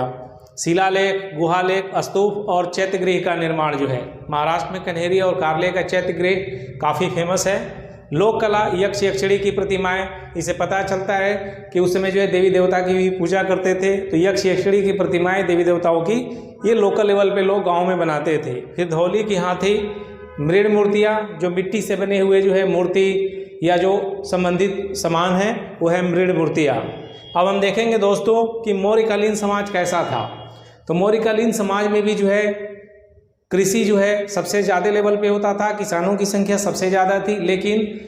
शिलालेख, गुहालेख, स्तूप और चैत्यगृह का निर्माण जो है महाराष्ट्र में कन्हेरी और कार्ले का चैत्यगृह काफ़ी फेमस है। लोक कला, यक्ष यक्षिणी की प्रतिमाएं, इसे पता चलता है कि उस समय जो है देवी देवता की भी पूजा करते थे, तो यक्ष यक्षिणी की प्रतिमाएं देवी देवताओं की ये लोकल लेवल पे लोग गांव में बनाते थे। फिर धौली की हाथी, मृण मूर्तियाँ, जो मिट्टी से बने हुए जो है मूर्ति या जो संबंधित सामान है वो है मृण मूर्तियाँ। अब हम देखेंगे दोस्तों कि मौर्यकालीन समाज कैसा था। तो मौर्यकालीन समाज में भी जो है कृषि जो है सबसे ज़्यादा लेवल पे होता था, किसानों की संख्या सबसे ज़्यादा थी, लेकिन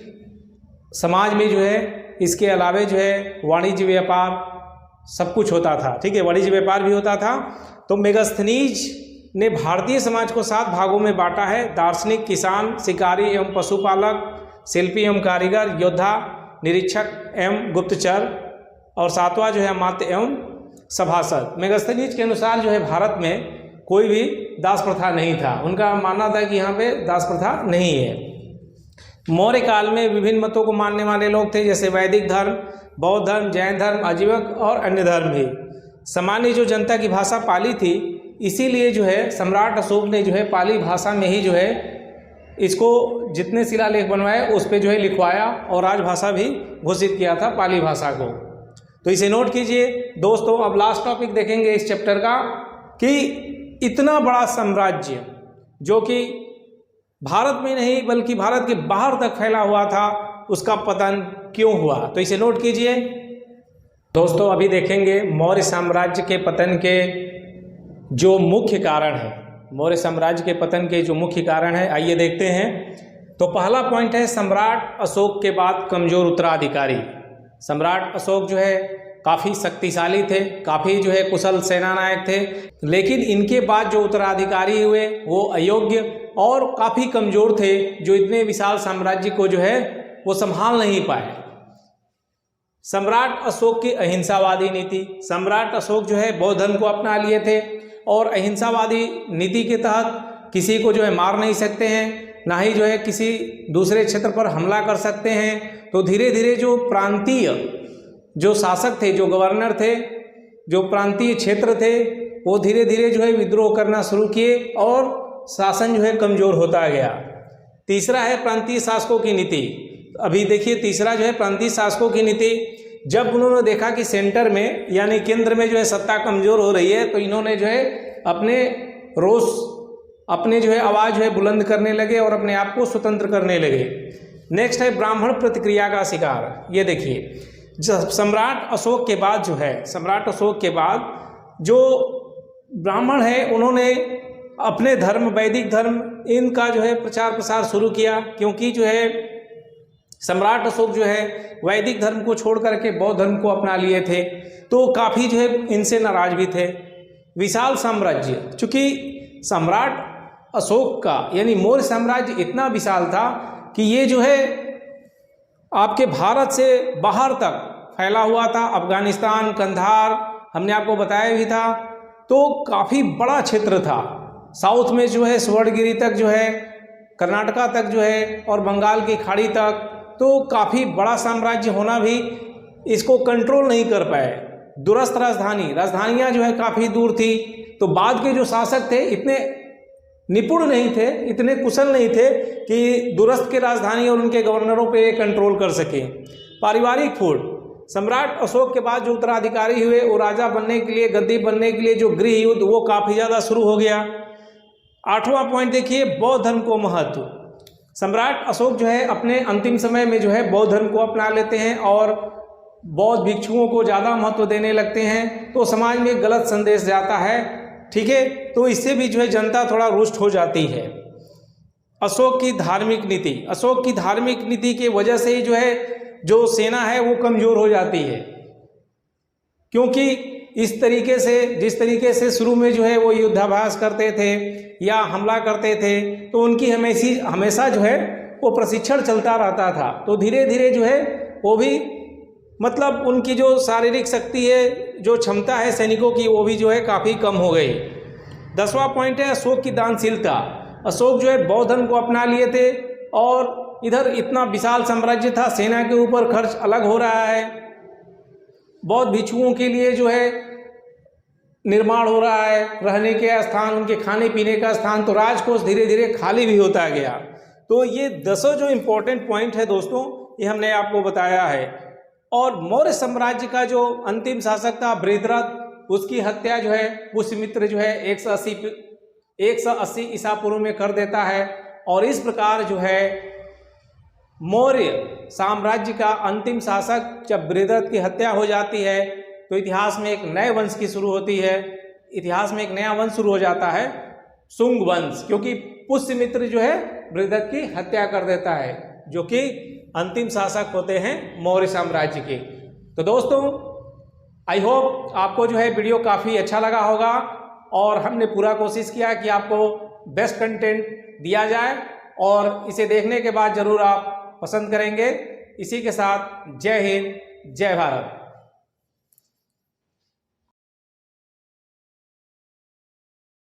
समाज में जो है इसके अलावे जो है वाणिज्य व्यापार सब कुछ होता था। ठीक है, वाणिज्य व्यापार भी होता था। तो मेगास्थनीज ने भारतीय समाज को 7 भागों में बांटा है: दार्शनिक, किसान, शिकारी एवं पशुपालक, शिल्पी एवं कारीगर, योद्धा, निरीक्षक एवं गुप्तचर, और 7वां जो है अमात्य एवं सभासद। मेगास्थनीज के अनुसार जो है भारत में कोई भी दास प्रथा नहीं था। उनका मानना था कि यहाँ पे दास प्रथा नहीं है। मौर्य काल में विभिन्न मतों को मानने वाले लोग थे, जैसे वैदिक धर्म, बौद्ध धर्म, जैन धर्म, आजीवक और अन्य धर्म भी। सामान्य जो जनता की भाषा पाली थी, इसीलिए जो है सम्राट अशोक ने जो है पाली भाषा में ही जो है इसको जितने शिलालेख बनवाए उस पर जो है लिखवाया और राजभाषा भी घोषित किया था पाली भाषा को। तो इसे नोट कीजिए दोस्तों। अब लास्ट टॉपिक देखेंगे इस चैप्टर का कि इतना बड़ा साम्राज्य जो कि भारत में नहीं बल्कि भारत के बाहर तक फैला हुआ था, उसका पतन क्यों हुआ, तो इसे नोट कीजिए दोस्तों। अभी देखेंगे मौर्य साम्राज्य के पतन के जो मुख्य कारण है, मौर्य साम्राज्य के पतन के जो मुख्य कारण है, आइए देखते हैं। तो पहला पॉइंट है सम्राट अशोक के बाद कमजोर उत्तराधिकारी। सम्राट अशोक जो है काफ़ी शक्तिशाली थे, काफ़ी जो है कुशल सेना नायक थे, लेकिन इनके बाद जो उत्तराधिकारी हुए वो अयोग्य और काफ़ी कमज़ोर थे, जो इतने विशाल साम्राज्य को जो है वो संभाल नहीं पाए। सम्राट अशोक की अहिंसावादी नीति, सम्राट अशोक जो है बौद्ध धर्म को अपना लिए थे और अहिंसावादी नीति के तहत किसी को जो है मार नहीं सकते हैं, ना ही जो है किसी दूसरे क्षेत्र पर हमला कर सकते हैं। तो धीरे धीरे जो प्रांतीय जो शासक थे, जो गवर्नर थे, जो प्रांतीय क्षेत्र थे, वो धीरे धीरे जो है विद्रोह करना शुरू किए और शासन जो है कमज़ोर होता गया। तीसरा है प्रांतीय शासकों की नीति। अभी देखिए तीसरा जो है प्रांतीय शासकों की नीति। जब उन्होंने देखा कि सेंटर में यानी केंद्र में जो है सत्ता कमज़ोर हो रही है, तो इन्होंने जो है अपने रोष, अपने जो है आवाज़ जो है बुलंद करने लगे और अपने आप को स्वतंत्र करने लगे। नेक्स्ट है ब्राह्मण प्रतिक्रिया का शिकार। ये देखिए सम्राट अशोक के बाद जो है, सम्राट अशोक के बाद जो ब्राह्मण है उन्होंने अपने धर्म, वैदिक धर्म, इनका जो है प्रचार प्रसार शुरू किया, क्योंकि जो है सम्राट अशोक जो है वैदिक धर्म को छोड़ करके बौद्ध धर्म को अपना लिए थे, तो काफ़ी जो है इनसे नाराज भी थे। विशाल साम्राज्य, चूँकि सम्राट अशोक का यानी मौर्य साम्राज्य इतना विशाल था कि ये जो है आपके भारत से बाहर तक फैला हुआ था। अफगानिस्तान, कंधार हमने आपको बताया भी था, तो काफ़ी बड़ा क्षेत्र था। साउथ में जो है स्वर्णगिरी तक जो है, कर्नाटका तक जो है और बंगाल की खाड़ी तक, तो काफ़ी बड़ा साम्राज्य होना भी इसको कंट्रोल नहीं कर पाए। दूरस्थ राजधानियाँ जो है काफ़ी दूर थी, तो बाद के जो शासक थे इतने निपुण नहीं थे, इतने कुशल नहीं थे कि दूरस्थ के राजधानी और उनके गवर्नरों पे कंट्रोल कर सके। पारिवारिक फूट, सम्राट अशोक के बाद जो उत्तराधिकारी हुए वो राजा बनने के लिए, गद्दी बनने के लिए जो गृह युद्ध वो काफ़ी ज़्यादा शुरू हो गया। 8वां पॉइंट देखिए बौद्ध धर्म को महत्व। सम्राट अशोक जो है अपने अंतिम समय में जो है बौद्ध धर्म को अपना लेते हैं और बौद्ध भिक्षुओं को ज़्यादा महत्व देने लगते हैं, तो समाज में गलत संदेश जाता है। ठीक है, तो इससे भी जो है जनता थोड़ा रुष्ट हो जाती है। अशोक की धार्मिक नीति, अशोक की धार्मिक नीति की वजह से ही जो है जो सेना है वो कमज़ोर हो जाती है, क्योंकि इस तरीके से जिस तरीके से शुरू में जो है वो युद्धाभ्यास करते थे या हमला करते थे, तो उनकी हमेशा जो है वो प्रशिक्षण चलता रहता था। तो धीरे धीरे जो है वो भी मतलब उनकी जो शारीरिक शक्ति है, जो क्षमता है सैनिकों की, वो भी जो है काफ़ी कम हो गई। 10वां पॉइंट है अशोक की दानशीलता। अशोक जो है बौद्ध धर्म को अपना लिए थे और इधर इतना विशाल साम्राज्य था, सेना के ऊपर खर्च अलग हो रहा है, बौद्ध भिक्षुओं के लिए जो है निर्माण हो रहा है, रहने के स्थान, उनके खाने पीने का स्थान, तो राजकोष धीरे धीरे खाली भी होता गया। तो ये 10 जो इम्पोर्टेंट पॉइंट है दोस्तों, ये हमने आपको बताया है। और मौर्य साम्राज्य का जो अंतिम शासक था बृहद्रथ, उसकी हत्या जो है पुष्यमित्र जो है 180 ईसा पूर्व में कर देता है। और इस प्रकार जो है मौर्य साम्राज्य का अंतिम शासक जब बृहद्रथ की हत्या हो जाती है तो इतिहास में एक नए वंश की शुरू होती है। इतिहास में एक नया वंश शुरू हो जाता है, शुंग वंश, क्योंकि पुष्यमित्र जो है बृहद्रथ की हत्या कर देता है, जो कि अंतिम शासक होते हैं मौर्य साम्राज्य के। तो दोस्तों आई होप आपको जो है वीडियो काफ़ी अच्छा लगा होगा और हमने पूरा कोशिश किया कि आपको बेस्ट कंटेंट दिया जाए और इसे देखने के बाद ज़रूर आप पसंद करेंगे। इसी के साथ जय हिंद, जय भारत।